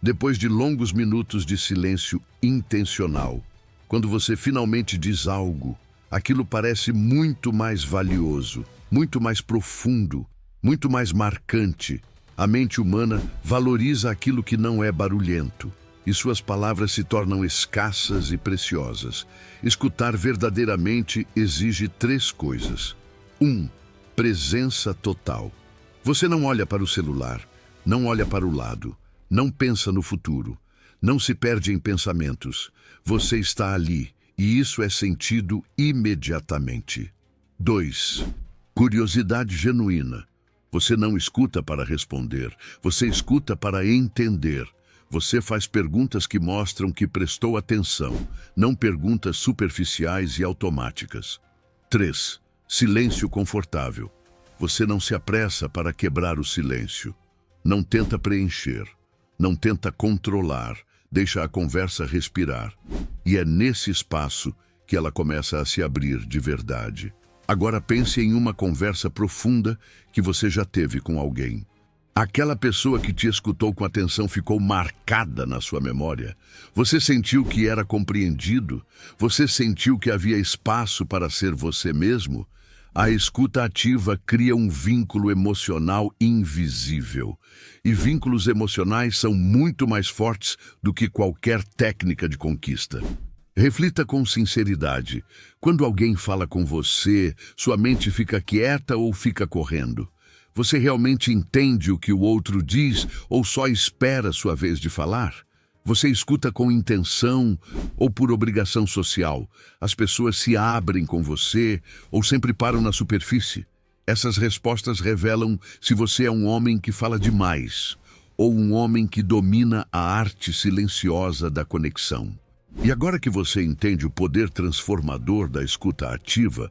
Depois de longos minutos de silêncio intencional, quando você finalmente diz algo, aquilo parece muito mais valioso, muito mais profundo, muito mais marcante. A mente humana valoriza aquilo que não é barulhento, e suas palavras se tornam escassas e preciosas. Escutar verdadeiramente exige 3 coisas. 1. Presença total. Você não olha para o celular, não olha para o lado, não pensa no futuro, não se perde em pensamentos. Você está ali, e isso é sentido imediatamente. 2. Curiosidade genuína. Você não escuta para responder, você escuta para entender. Você faz perguntas que mostram que prestou atenção, não perguntas superficiais e automáticas. 3. Silêncio confortável. Você não se apressa para quebrar o silêncio. Não tenta preencher. Não tenta controlar. Deixa a conversa respirar. E é nesse espaço que ela começa a se abrir de verdade. Agora pense em uma conversa profunda que você já teve com alguém. Aquela pessoa que te escutou com atenção ficou marcada na sua memória. Você sentiu que era compreendido? Você sentiu que havia espaço para ser você mesmo? A escuta ativa cria um vínculo emocional invisível. E vínculos emocionais são muito mais fortes do que qualquer técnica de conquista. Reflita com sinceridade. Quando alguém fala com você, sua mente fica quieta ou fica correndo? Você realmente entende o que o outro diz ou só espera sua vez de falar? Você escuta com intenção ou por obrigação social? As pessoas se abrem com você ou sempre param na superfície? Essas respostas revelam se você é um homem que fala demais ou um homem que domina a arte silenciosa da conexão. E agora que você entende o poder transformador da escuta ativa,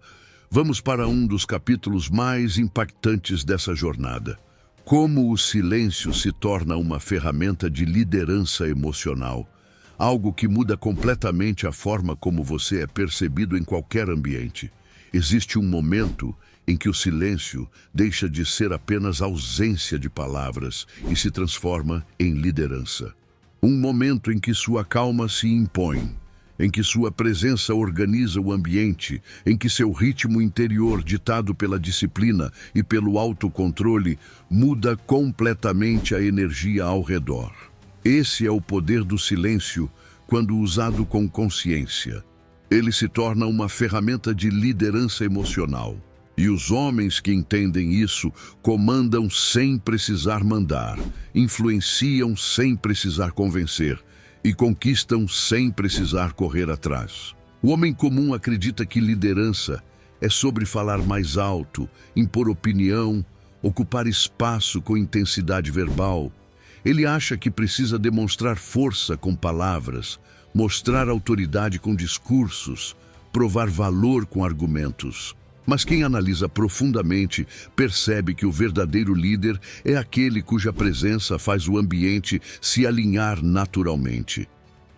vamos para um dos capítulos mais impactantes dessa jornada. Como o silêncio se torna uma ferramenta de liderança emocional, algo que muda completamente a forma como você é percebido em qualquer ambiente. Existe um momento em que o silêncio deixa de ser apenas ausência de palavras e se transforma em liderança. Um momento em que sua calma se impõe, em que sua presença organiza o ambiente, em que seu ritmo interior, ditado pela disciplina e pelo autocontrole, muda completamente a energia ao redor. Esse é o poder do silêncio quando usado com consciência. Ele se torna uma ferramenta de liderança emocional. E os homens que entendem isso comandam sem precisar mandar, influenciam sem precisar convencer, e conquistam sem precisar correr atrás. O homem comum acredita que liderança é sobre falar mais alto, impor opinião, ocupar espaço com intensidade verbal. Ele acha que precisa demonstrar força com palavras, mostrar autoridade com discursos, provar valor com argumentos. Mas quem analisa profundamente percebe que o verdadeiro líder é aquele cuja presença faz o ambiente se alinhar naturalmente.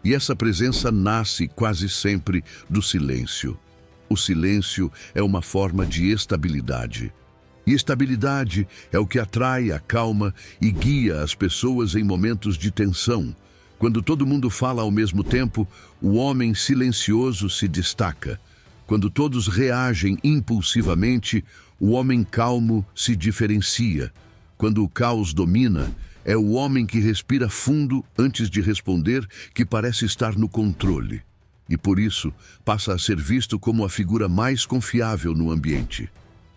E essa presença nasce quase sempre do silêncio. O silêncio é uma forma de estabilidade. E estabilidade é o que atrai, acalma e guia as pessoas em momentos de tensão. Quando todo mundo fala ao mesmo tempo, o homem silencioso se destaca. Quando todos reagem impulsivamente, o homem calmo se diferencia. Quando o caos domina, é o homem que respira fundo antes de responder que parece estar no controle. E por isso, passa a ser visto como a figura mais confiável no ambiente.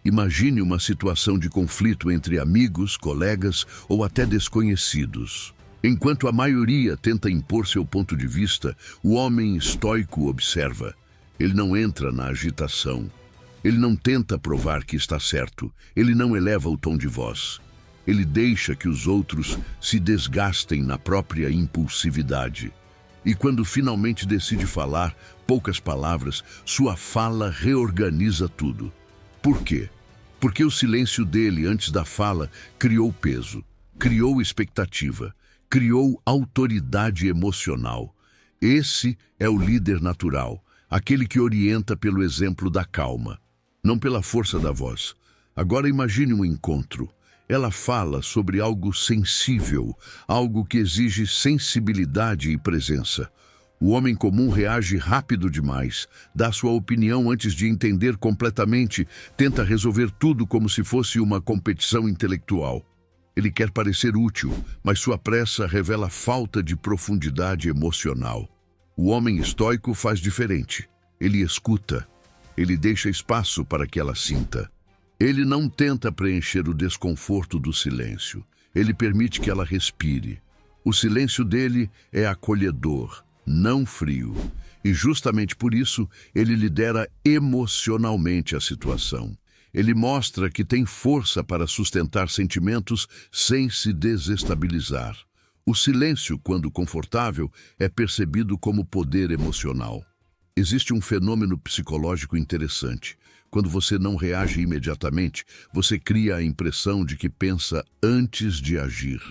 Imagine uma situação de conflito entre amigos, colegas ou até desconhecidos. Enquanto a maioria tenta impor seu ponto de vista, o homem estoico observa. Ele não entra na agitação. Ele não tenta provar que está certo. Ele não eleva o tom de voz. Ele deixa que os outros se desgastem na própria impulsividade. E quando finalmente decide falar, poucas palavras, sua fala reorganiza tudo. Por quê? Porque o silêncio dele antes da fala criou peso, criou expectativa, criou autoridade emocional. Esse é o líder natural. Aquele que orienta pelo exemplo da calma, não pela força da voz. Agora imagine um encontro. Ela fala sobre algo sensível, algo que exige sensibilidade e presença. O homem comum reage rápido demais, dá sua opinião antes de entender completamente, tenta resolver tudo como se fosse uma competição intelectual. Ele quer parecer útil, mas sua pressa revela falta de profundidade emocional. O homem estoico faz diferente. Ele escuta. Ele deixa espaço para que ela sinta. Ele não tenta preencher o desconforto do silêncio. Ele permite que ela respire. O silêncio dele é acolhedor, não frio. E justamente por isso, ele lidera emocionalmente a situação. Ele mostra que tem força para sustentar sentimentos sem se desestabilizar. O silêncio, quando confortável, é percebido como poder emocional. Existe um fenômeno psicológico interessante. Quando você não reage imediatamente, você cria a impressão de que pensa antes de agir.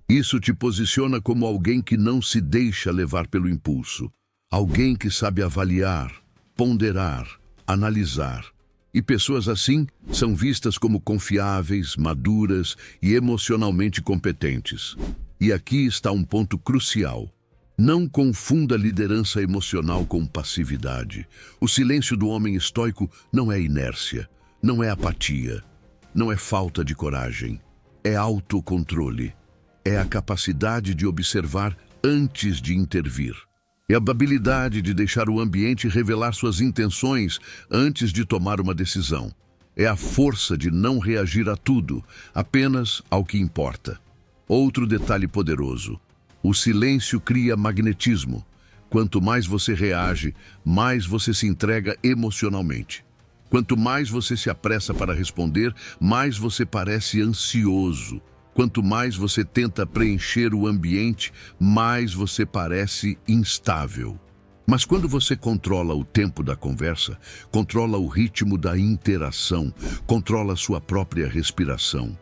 Isso te posiciona como alguém que não se deixa levar pelo impulso. Alguém que sabe avaliar, ponderar, analisar. E pessoas assim são vistas como confiáveis, maduras e emocionalmente competentes. E aqui está um ponto crucial. Não confunda liderança emocional com passividade. O silêncio do homem estoico não é inércia, não é apatia, não é falta de coragem. É autocontrole. É a capacidade de observar antes de intervir. É a habilidade de deixar o ambiente revelar suas intenções antes de tomar uma decisão. É a força de não reagir a tudo, apenas ao que importa. Outro detalhe poderoso. O silêncio cria magnetismo. Quanto mais você reage, mais você se entrega emocionalmente. Quanto mais você se apressa para responder, mais você parece ansioso. Quanto mais você tenta preencher o ambiente, mais você parece instável. Mas quando você controla o tempo da conversa, controla o ritmo da interação, controla sua própria respiração,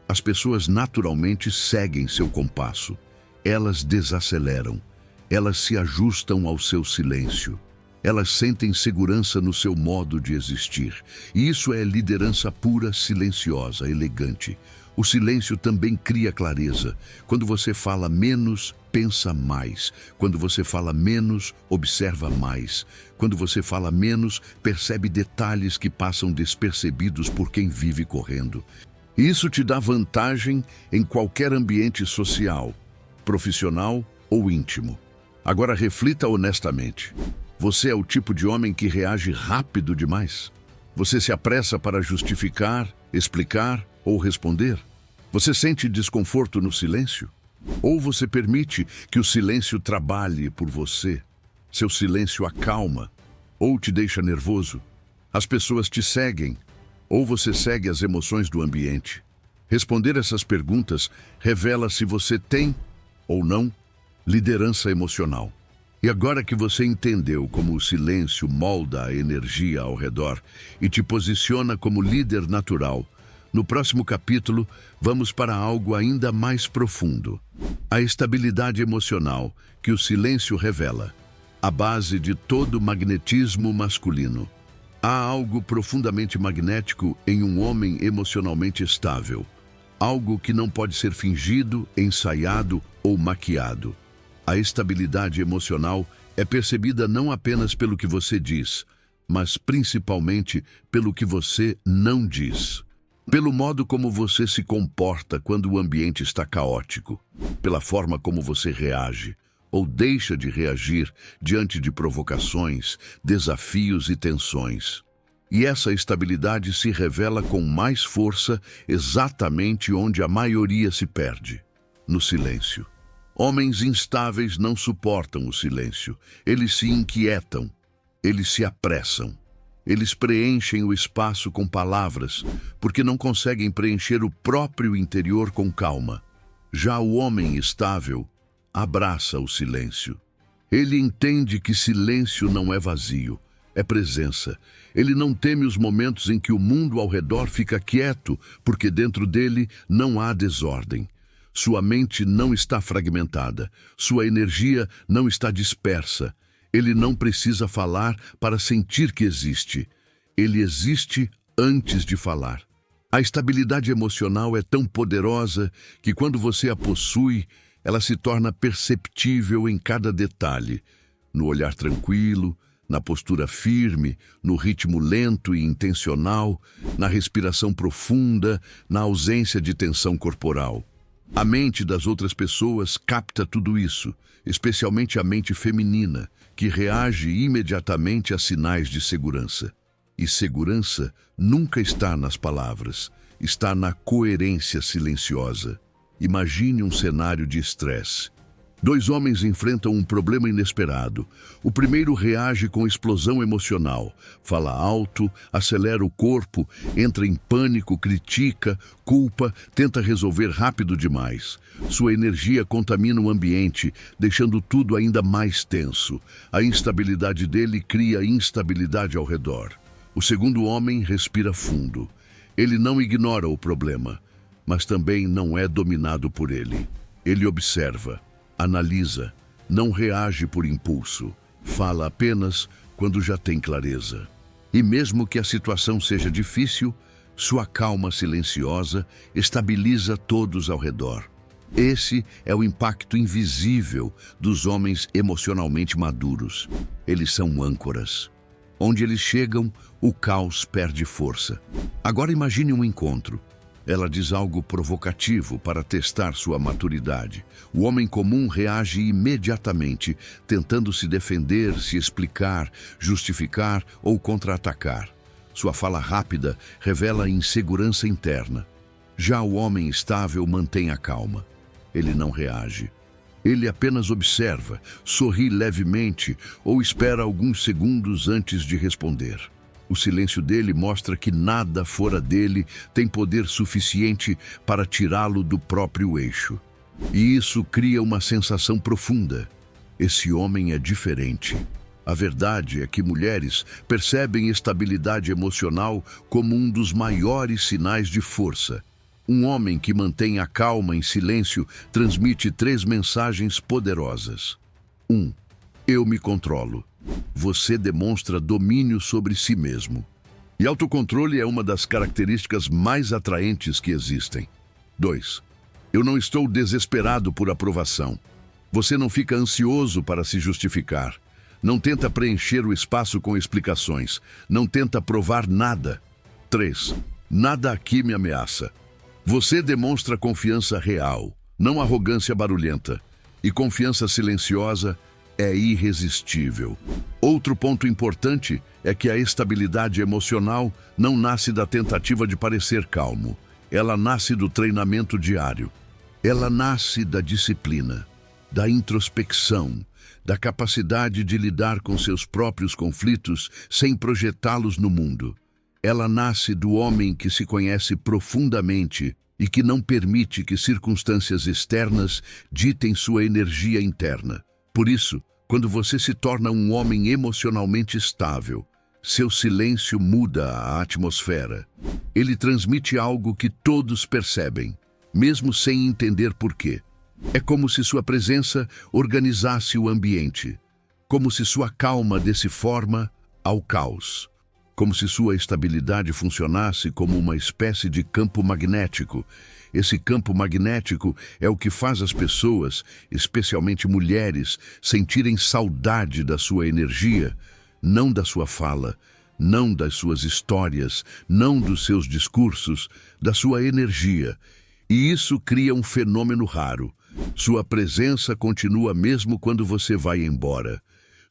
as pessoas naturalmente seguem seu compasso. Elas desaceleram, elas se ajustam ao seu silêncio. Elas sentem segurança no seu modo de existir. E isso é liderança pura, silenciosa, elegante. O silêncio também cria clareza. Quando você fala menos, pensa mais. Quando você fala menos, observa mais. Quando você fala menos, percebe detalhes que passam despercebidos por quem vive correndo. Isso te dá vantagem em qualquer ambiente social, profissional ou íntimo. Agora reflita honestamente. Você é o tipo de homem que reage rápido demais? Você se apressa para justificar, explicar ou responder? Você sente desconforto no silêncio? Ou você permite que o silêncio trabalhe por você? Seu silêncio acalma ou te deixa nervoso? As pessoas te seguem ou você segue as emoções do ambiente? Responder essas perguntas revela se você tem ou não liderança emocional. E agora que você entendeu como o silêncio molda a energia ao redor e te posiciona como líder natural, no próximo capítulo vamos para algo ainda mais profundo. A estabilidade emocional que o silêncio revela, a base de todo magnetismo masculino. Há algo profundamente magnético em um homem emocionalmente estável. Algo que não pode ser fingido, ensaiado ou maquiado. A estabilidade emocional é percebida não apenas pelo que você diz, mas principalmente pelo que você não diz. Pelo modo como você se comporta quando o ambiente está caótico, pela forma como você reage ou deixa de reagir diante de provocações, desafios e tensões. E essa estabilidade se revela com mais força exatamente onde a maioria se perde, no silêncio. Homens instáveis não suportam o silêncio. Eles se inquietam, eles se apressam. Eles preenchem o espaço com palavras, porque não conseguem preencher o próprio interior com calma. Já o homem estável abraça o silêncio. Ele entende que silêncio não é vazio, é presença. Ele não teme os momentos em que o mundo ao redor fica quieto, porque dentro dele não há desordem. Sua mente não está fragmentada, sua energia não está dispersa. Ele não precisa falar para sentir que existe. Ele existe antes de falar. A estabilidade emocional é tão poderosa que quando você a possui, ela se torna perceptível em cada detalhe. No olhar tranquilo, na postura firme, no ritmo lento e intencional, na respiração profunda, na ausência de tensão corporal. A mente das outras pessoas capta tudo isso, especialmente a mente feminina, que reage imediatamente a sinais de segurança. E segurança nunca está nas palavras, está na coerência silenciosa. Imagine um cenário de estresse. Dois homens enfrentam um problema inesperado. O primeiro reage com explosão emocional. Fala alto, acelera o corpo, entra em pânico, critica, culpa, tenta resolver rápido demais. Sua energia contamina o ambiente, deixando tudo ainda mais tenso. A instabilidade dele cria instabilidade ao redor. O segundo homem respira fundo. Ele não ignora o problema, mas também não é dominado por ele. Ele observa, analisa, não reage por impulso, fala apenas quando já tem clareza. E mesmo que a situação seja difícil, sua calma silenciosa estabiliza todos ao redor. Esse é o impacto invisível dos homens emocionalmente maduros. Eles são âncoras. Onde eles chegam, o caos perde força. Agora imagine um encontro. Ela diz algo provocativo para testar sua maturidade. O homem comum reage imediatamente, tentando se defender, se explicar, justificar ou contra-atacar. Sua fala rápida revela insegurança interna. Já o homem estável mantém a calma. Ele não reage. Ele apenas observa, sorri levemente ou espera alguns segundos antes de responder. O silêncio dele mostra que nada fora dele tem poder suficiente para tirá-lo do próprio eixo. E isso cria uma sensação profunda. Esse homem é diferente. A verdade é que mulheres percebem estabilidade emocional como um dos maiores sinais de força. Um homem que mantém a calma em silêncio transmite 3 mensagens poderosas. 1. Eu me controlo. Você demonstra domínio sobre si mesmo. E autocontrole é uma das características mais atraentes que existem. 2. Eu não estou desesperado por aprovação. Você não fica ansioso para se justificar. Não tenta preencher o espaço com explicações. Não tenta provar nada. 3. Nada aqui me ameaça. Você demonstra confiança real, não arrogância barulhenta. E confiança silenciosa é irresistível. Outro ponto importante é que a estabilidade emocional não nasce da tentativa de parecer calmo. Ela nasce do treinamento diário. Ela nasce da disciplina, da introspecção, da capacidade de lidar com seus próprios conflitos sem projetá-los no mundo. Ela nasce do homem que se conhece profundamente e que não permite que circunstâncias externas ditem sua energia interna. Por isso, quando você se torna um homem emocionalmente estável, seu silêncio muda a atmosfera. Ele transmite algo que todos percebem, mesmo sem entender por quê. É como se sua presença organizasse o ambiente, como se sua calma desse forma ao caos. Como se sua estabilidade funcionasse como uma espécie de campo magnético. Esse campo magnético é o que faz as pessoas, especialmente mulheres, sentirem saudade da sua energia, não da sua fala, não das suas histórias, não dos seus discursos, da sua energia. E isso cria um fenômeno raro. Sua presença continua mesmo quando você vai embora.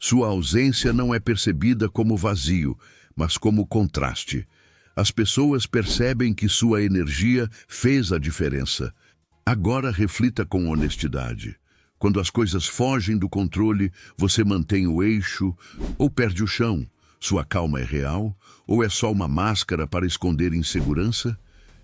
Sua ausência não é percebida como vazio, mas como contraste. As pessoas percebem que sua energia fez a diferença. Agora reflita com honestidade. Quando as coisas fogem do controle, você mantém o eixo ou perde o chão. Sua calma é real ou é só uma máscara para esconder insegurança?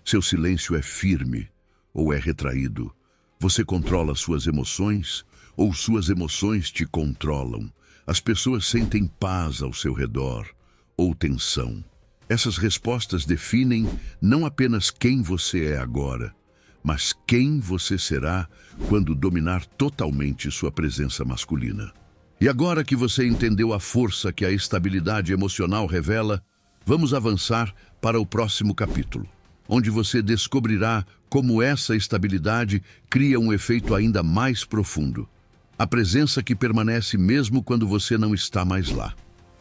Seu silêncio é firme ou é retraído? Você controla suas emoções ou suas emoções te controlam? As pessoas sentem paz ao seu redor ou tensão. Essas respostas definem não apenas quem você é agora, mas quem você será quando dominar totalmente sua presença masculina. E agora que você entendeu a força que a estabilidade emocional revela, vamos avançar para o próximo capítulo, onde você descobrirá como essa estabilidade cria um efeito ainda mais profundo. A presença que permanece mesmo quando você não está mais lá.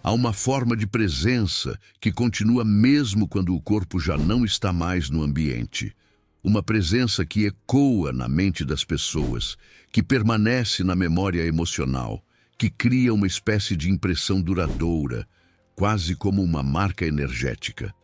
Há uma forma de presença que continua mesmo quando o corpo já não está mais no ambiente. Uma presença que ecoa na mente das pessoas, que permanece na memória emocional, que cria uma espécie de impressão duradoura, quase como uma marca energética.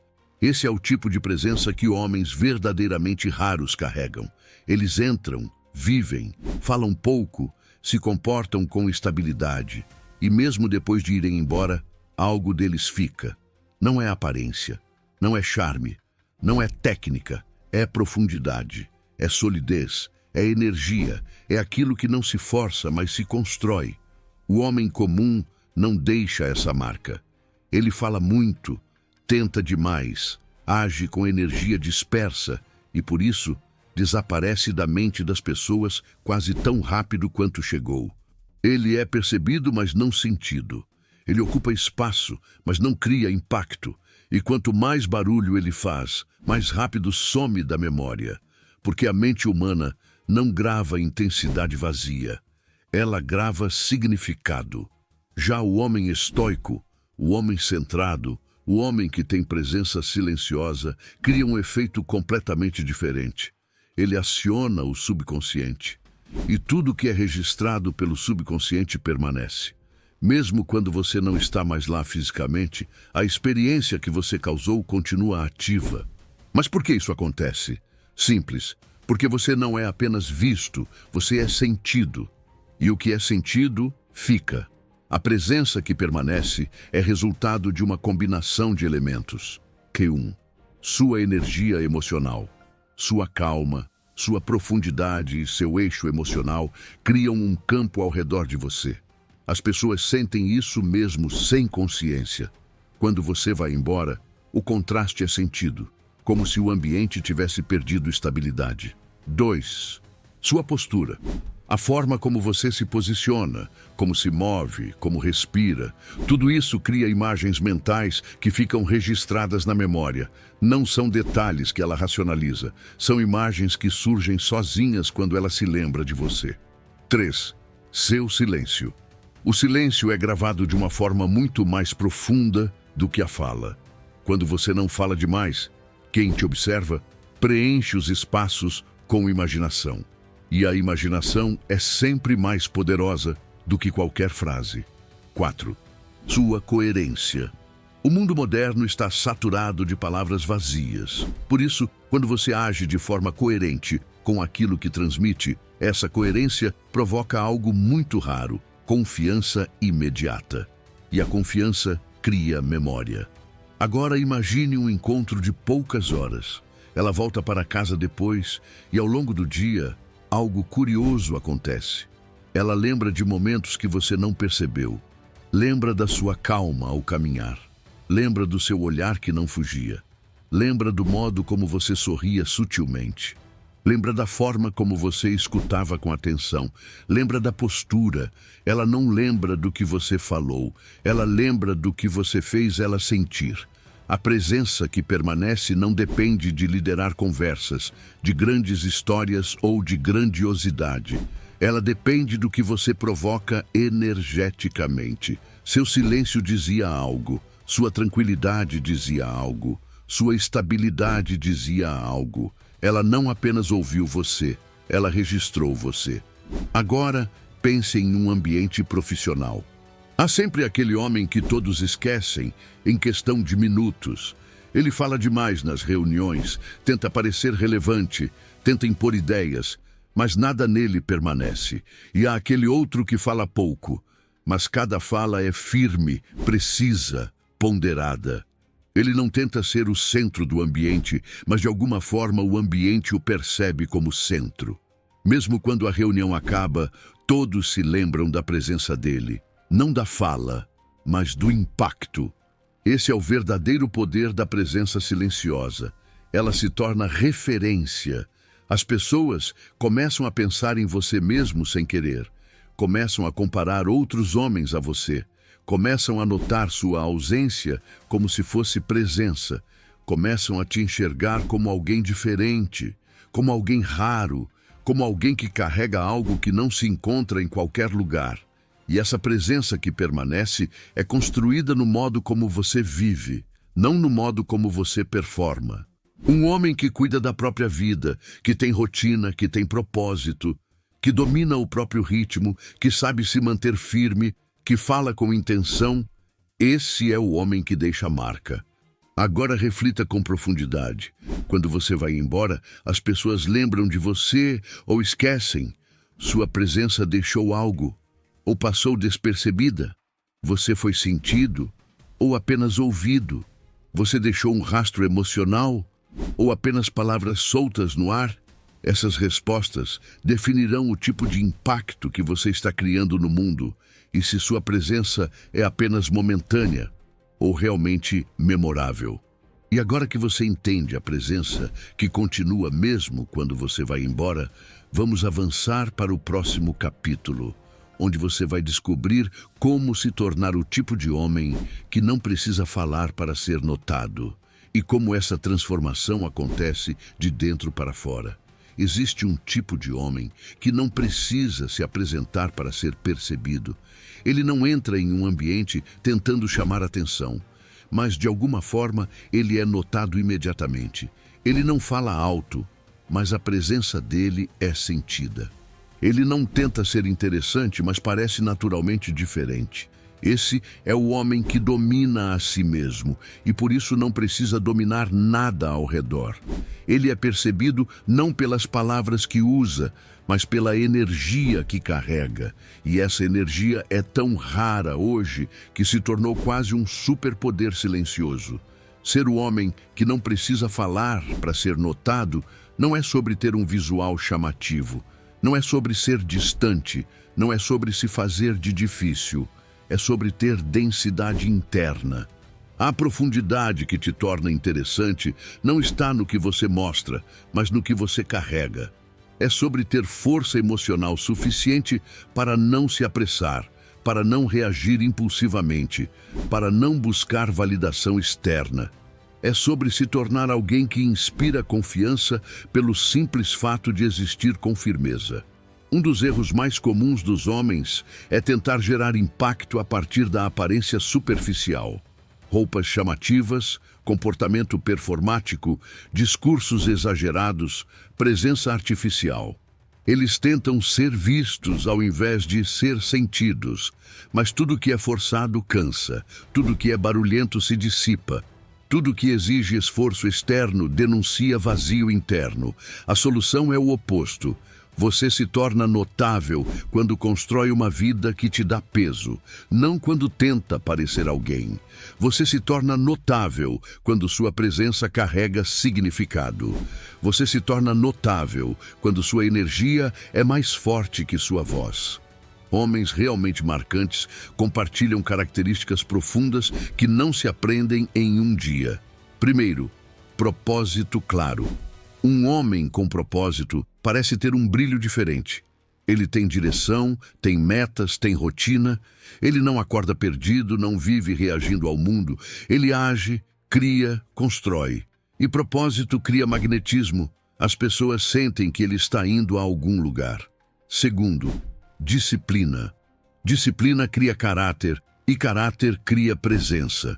Esse é o tipo de presença que homens verdadeiramente raros carregam. Eles entram, vivem, falam pouco, se comportam com estabilidade, e mesmo depois de irem embora, algo deles fica. Não é aparência, não é charme, não é técnica, é profundidade, é solidez, é energia, é aquilo que não se força, mas se constrói. O homem comum não deixa essa marca. Ele fala muito, tenta demais, age com energia dispersa e, por isso, desaparece da mente das pessoas quase tão rápido quanto chegou. Ele é percebido, mas não sentido. Ele ocupa espaço, mas não cria impacto. E quanto mais barulho ele faz, mais rápido some da memória. Porque a mente humana não grava intensidade vazia. Ela grava significado. Já o homem estoico, o homem centrado, o homem que tem presença silenciosa, cria um efeito completamente diferente. Ele aciona o subconsciente. E tudo que é registrado pelo subconsciente permanece. Mesmo quando você não está mais lá fisicamente, a experiência que você causou continua ativa. Mas por que isso acontece? Simples. Porque você não é apenas visto, você é sentido. E o que é sentido, fica. A presença que permanece é resultado de uma combinação de elementos. Q1. Sua energia emocional, sua calma, sua profundidade e seu eixo emocional criam um campo ao redor de você. As pessoas sentem isso mesmo sem consciência. Quando você vai embora, o contraste é sentido, como se o ambiente tivesse perdido estabilidade. 2. Sua postura. A forma como você se posiciona, como se move, como respira, tudo isso cria imagens mentais que ficam registradas na memória. Não são detalhes que ela racionaliza, são imagens que surgem sozinhas quando ela se lembra de você. 3. Seu silêncio. O silêncio é gravado de uma forma muito mais profunda do que a fala. Quando você não fala demais, quem te observa preenche os espaços com imaginação. E a imaginação é sempre mais poderosa do que qualquer frase. 4. Sua coerência. O mundo moderno está saturado de palavras vazias. Por isso, quando você age de forma coerente com aquilo que transmite, essa coerência provoca algo muito raro: confiança imediata. E a confiança cria memória. Agora imagine um encontro de poucas horas. Ela volta para casa depois e, ao longo do dia, algo curioso acontece. Ela lembra de momentos que você não percebeu. Lembra da sua calma ao caminhar. Lembra do seu olhar que não fugia. Lembra do modo como você sorria sutilmente. Lembra da forma como você escutava com atenção. Lembra da postura. Ela não lembra do que você falou. Ela lembra do que você fez ela sentir. A presença que permanece não depende de liderar conversas, de grandes histórias ou de grandiosidade. Ela depende do que você provoca energeticamente. Seu silêncio dizia algo, sua tranquilidade dizia algo, sua estabilidade dizia algo. Ela não apenas ouviu você, ela registrou você. Agora, pense em um ambiente profissional. Há sempre aquele homem que todos esquecem em questão de minutos. Ele fala demais nas reuniões, tenta parecer relevante, tenta impor ideias, mas nada nele permanece. E há aquele outro que fala pouco, mas cada fala é firme, precisa, ponderada. Ele não tenta ser o centro do ambiente, mas de alguma forma o ambiente o percebe como centro. Mesmo quando a reunião acaba, todos se lembram da presença dele. Não da fala, mas do impacto. Esse é o verdadeiro poder da presença silenciosa. Ela se torna referência. As pessoas começam a pensar em você mesmo sem querer. Começam a comparar outros homens a você. Começam a notar sua ausência como se fosse presença. Começam a te enxergar como alguém diferente, como alguém raro, como alguém que carrega algo que não se encontra em qualquer lugar. E essa presença que permanece é construída no modo como você vive, não no modo como você performa. Um homem que cuida da própria vida, que tem rotina, que tem propósito, que domina o próprio ritmo, que sabe se manter firme, que fala com intenção, esse é o homem que deixa marca. Agora reflita com profundidade. Quando você vai embora, as pessoas lembram de você ou esquecem. Sua presença deixou algo. Ou passou despercebida? Você foi sentido ou apenas ouvido? Você deixou um rastro emocional ou apenas palavras soltas no ar? Essas respostas definirão o tipo de impacto que você está criando no mundo e se sua presença é apenas momentânea ou realmente memorável? E agora que você entende a presença que continua mesmo quando você vai embora, vamos avançar para o próximo capítulo, onde você vai descobrir como se tornar o tipo de homem que não precisa falar para ser notado, e como essa transformação acontece de dentro para fora. Existe um tipo de homem que não precisa se apresentar para ser percebido. Ele não entra em um ambiente tentando chamar atenção, mas de alguma forma ele é notado imediatamente. Ele não fala alto, mas a presença dele é sentida. Ele não tenta ser interessante, mas parece naturalmente diferente. Esse é o homem que domina a si mesmo e por isso não precisa dominar nada ao redor. Ele é percebido não pelas palavras que usa, mas pela energia que carrega. E essa energia é tão rara hoje que se tornou quase um superpoder silencioso. Ser o homem que não precisa falar para ser notado não é sobre ter um visual chamativo, não é sobre ser distante, não é sobre se fazer de difícil. É sobre ter densidade interna. A profundidade que te torna interessante não está no que você mostra, mas no que você carrega. É sobre ter força emocional suficiente para não se apressar, para não reagir impulsivamente, para não buscar validação externa. É sobre se tornar alguém que inspira confiança pelo simples fato de existir com firmeza. Um dos erros mais comuns dos homens é tentar gerar impacto a partir da aparência superficial. Roupas chamativas, comportamento performático, discursos exagerados, presença artificial. Eles tentam ser vistos ao invés de ser sentidos, mas tudo que é forçado cansa, tudo que é barulhento se dissipa. Tudo que exige esforço externo denuncia vazio interno. A solução é o oposto. Você se torna notável quando constrói uma vida que te dá peso, não quando tenta parecer alguém. Você se torna notável quando sua presença carrega significado. Você se torna notável quando sua energia é mais forte que sua voz. Homens realmente marcantes compartilham características profundas que não se aprendem em um dia. Primeiro, propósito claro. Um homem com propósito parece ter um brilho diferente. Ele tem direção, tem metas, tem rotina. Ele não acorda perdido, não vive reagindo ao mundo. Ele age, cria, constrói. E propósito cria magnetismo. As pessoas sentem que ele está indo a algum lugar. Segundo, disciplina. Disciplina cria caráter e caráter cria presença.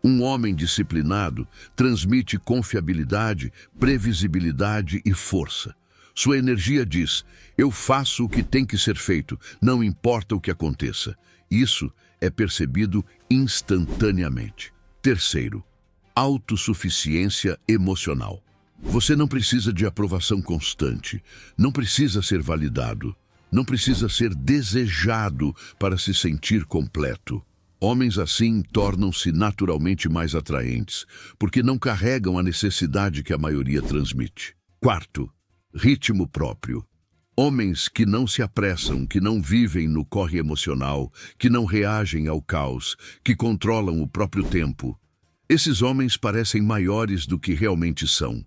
Um homem disciplinado transmite confiabilidade, previsibilidade e força. Sua energia diz: eu faço o que tem que ser feito, não importa o que aconteça. Isso é percebido instantaneamente. Terceiro, autossuficiência emocional. Você não precisa de aprovação constante, não precisa ser validado, não precisa ser desejado para se sentir completo. Homens assim tornam-se naturalmente mais atraentes, porque não carregam a necessidade que a maioria transmite. Quarto, ritmo próprio. Homens que não se apressam, que não vivem no corre emocional, que não reagem ao caos, que controlam o próprio tempo. Esses homens parecem maiores do que realmente são.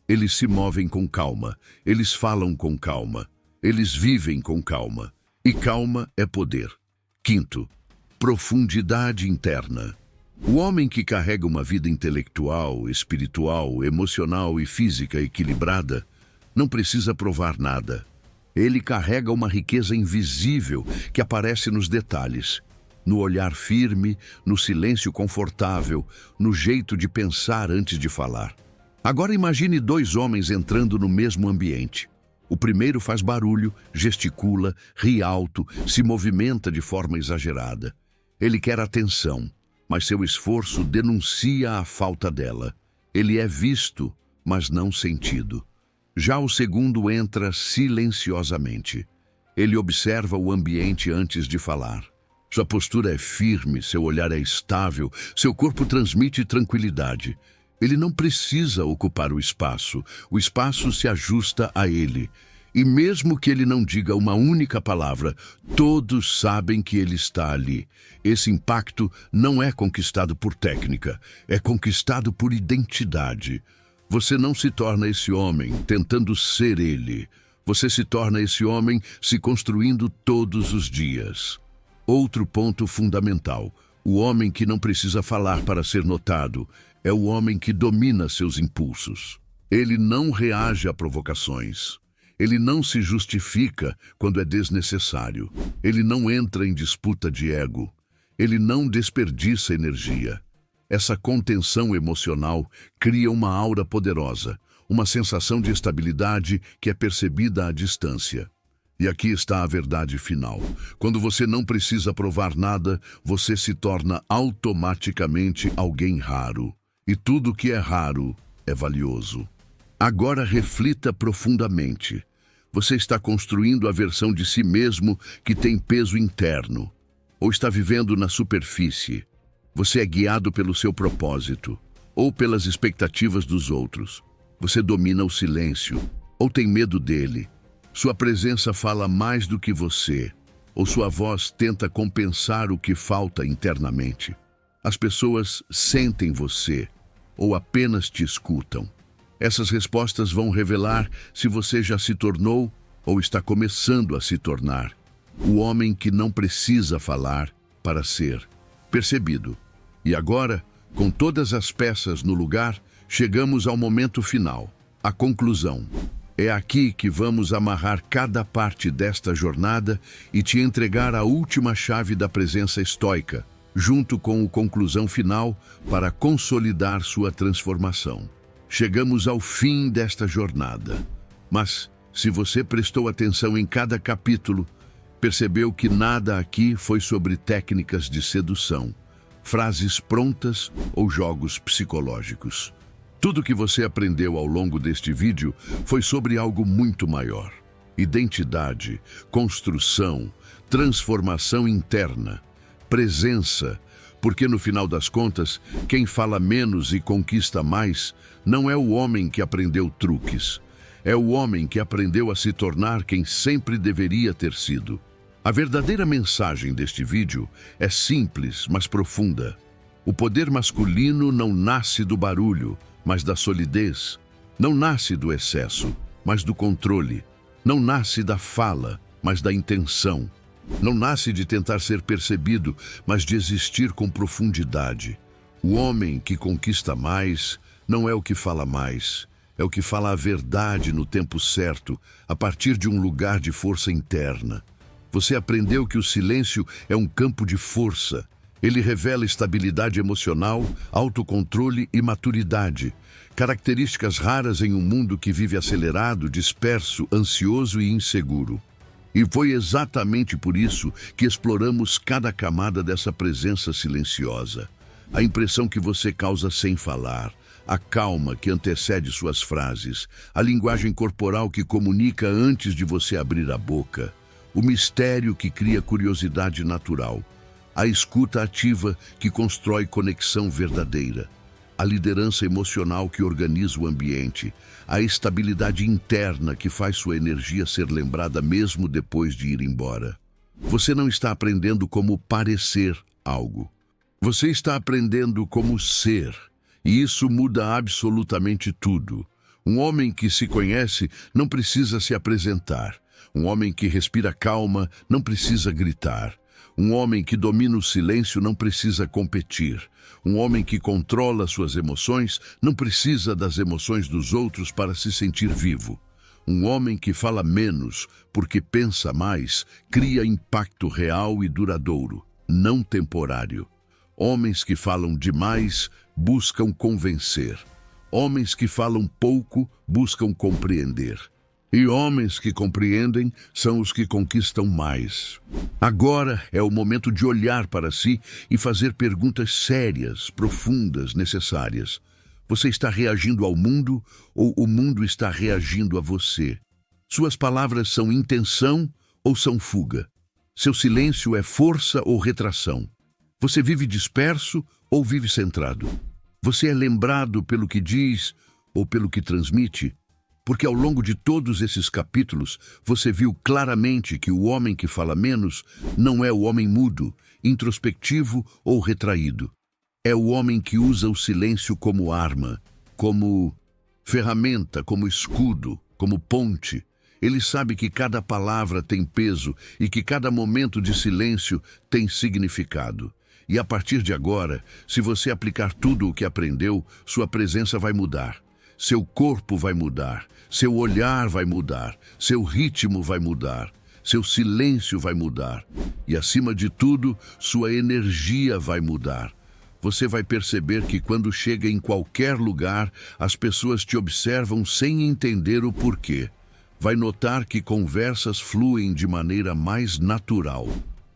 Eles se movem com calma, eles falam com calma, eles vivem com calma. E calma é poder. Quinto, profundidade interna. O homem que carrega uma vida intelectual, espiritual, emocional e física equilibrada não precisa provar nada. Ele carrega uma riqueza invisível que aparece nos detalhes, no olhar firme, no silêncio confortável, no jeito de pensar antes de falar. Agora imagine dois homens entrando no mesmo ambiente. O primeiro faz barulho, gesticula, ri alto, se movimenta de forma exagerada. Ele quer atenção, mas seu esforço denuncia a falta dela. Ele é visto, mas não sentido. Já o segundo entra silenciosamente. Ele observa o ambiente antes de falar. Sua postura é firme, seu olhar é estável, seu corpo transmite tranquilidade. Ele não precisa ocupar o espaço se ajusta a ele. E mesmo que ele não diga uma única palavra, todos sabem que ele está ali. Esse impacto não é conquistado por técnica, é conquistado por identidade. Você não se torna esse homem tentando ser ele. Você se torna esse homem se construindo todos os dias. Outro ponto fundamental: o homem que não precisa falar para ser notado é o homem que domina seus impulsos. Ele não reage a provocações. Ele não se justifica quando é desnecessário. Ele não entra em disputa de ego. Ele não desperdiça energia. Essa contenção emocional cria uma aura poderosa, uma sensação de estabilidade que é percebida à distância. E aqui está a verdade final. Quando você não precisa provar nada, você se torna automaticamente alguém raro. E tudo que é raro é valioso. Agora reflita profundamente. Você está construindo a versão de si mesmo que tem peso interno, ou está vivendo na superfície? Você é guiado pelo seu propósito, ou pelas expectativas dos outros? Você domina o silêncio, ou tem medo dele? Sua presença fala mais do que você, ou sua voz tenta compensar o que falta internamente? As pessoas sentem você, ou apenas te escutam? Essas respostas vão revelar se você já se tornou ou está começando a se tornar o homem que não precisa falar para ser percebido. E agora, com todas as peças no lugar, chegamos ao momento final, a conclusão. É aqui que vamos amarrar cada parte desta jornada e te entregar a última chave da presença estoica, junto com a conclusão final para consolidar sua transformação. Chegamos ao fim desta jornada, mas se você prestou atenção em cada capítulo, percebeu que nada aqui foi sobre técnicas de sedução, frases prontas ou jogos psicológicos. Tudo que você aprendeu ao longo deste vídeo foi sobre algo muito maior: identidade, construção, transformação interna, presença. Porque no final das contas, quem fala menos e conquista mais não é o homem que aprendeu truques. É o homem que aprendeu a se tornar quem sempre deveria ter sido. A verdadeira mensagem deste vídeo é simples, mas profunda. O poder masculino não nasce do barulho, mas da solidez. Não nasce do excesso, mas do controle. Não nasce da fala, mas da intenção. Não nasce de tentar ser percebido, mas de existir com profundidade. O homem que conquista mais não é o que fala mais, é o que fala a verdade no tempo certo, a partir de um lugar de força interna. Você aprendeu que o silêncio é um campo de força. Ele revela estabilidade emocional, autocontrole e maturidade, características raras em um mundo que vive acelerado, disperso, ansioso e inseguro. E foi exatamente por isso que exploramos cada camada dessa presença silenciosa. A impressão que você causa sem falar, a calma que antecede suas frases, a linguagem corporal que comunica antes de você abrir a boca, o mistério que cria curiosidade natural, a escuta ativa que constrói conexão verdadeira, a liderança emocional que organiza o ambiente, a estabilidade interna que faz sua energia ser lembrada mesmo depois de ir embora. Você não está aprendendo como parecer algo. Você está aprendendo como ser, e isso muda absolutamente tudo. Um homem que se conhece não precisa se apresentar. Um homem que respira calma não precisa gritar. Um homem que domina o silêncio não precisa competir. Um homem que controla suas emoções não precisa das emoções dos outros para se sentir vivo. Um homem que fala menos porque pensa mais cria impacto real e duradouro, não temporário. Homens que falam demais buscam convencer. Homens que falam pouco buscam compreender. E homens que compreendem são os que conquistam mais. Agora é o momento de olhar para si e fazer perguntas sérias, profundas, necessárias. Você está reagindo ao mundo ou o mundo está reagindo a você? Suas palavras são intenção ou são fuga? Seu silêncio é força ou retração? Você vive disperso ou vive centrado? Você é lembrado pelo que diz ou pelo que transmite? Porque ao longo de todos esses capítulos, você viu claramente que o homem que fala menos não é o homem mudo, introspectivo ou retraído. É o homem que usa o silêncio como arma, como ferramenta, como escudo, como ponte. Ele sabe que cada palavra tem peso e que cada momento de silêncio tem significado. E a partir de agora, se você aplicar tudo o que aprendeu, sua presença vai mudar. Seu corpo vai mudar, seu olhar vai mudar, seu ritmo vai mudar, seu silêncio vai mudar. E acima de tudo, sua energia vai mudar. Você vai perceber que quando chega em qualquer lugar, as pessoas te observam sem entender o porquê. Vai notar que conversas fluem de maneira mais natural.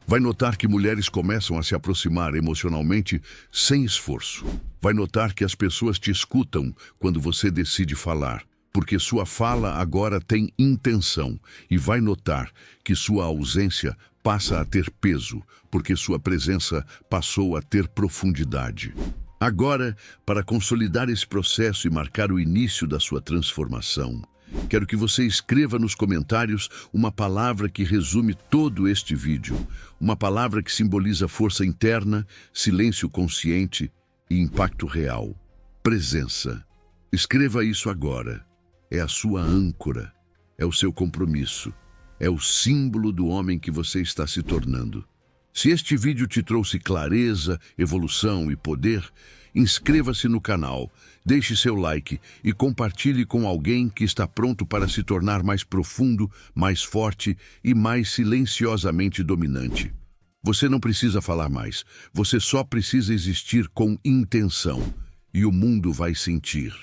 Vai notar que mulheres começam a se aproximar emocionalmente sem esforço. Vai notar que as pessoas te escutam quando você decide falar, porque sua fala agora tem intenção. E vai notar que sua ausência passa a ter peso, porque sua presença passou a ter profundidade. Agora, para consolidar esse processo e marcar o início da sua transformação, quero que você escreva nos comentários uma palavra que resume todo este vídeo. Uma palavra que simboliza força interna, silêncio consciente e impacto real. Presença. Escreva isso agora. É a sua âncora. É o seu compromisso. É o símbolo do homem que você está se tornando. Se este vídeo te trouxe clareza, evolução e poder, inscreva-se no canal, deixe seu like e compartilhe com alguém que está pronto para se tornar mais profundo, mais forte e mais silenciosamente dominante. Você não precisa falar mais, você só precisa existir com intenção e o mundo vai sentir.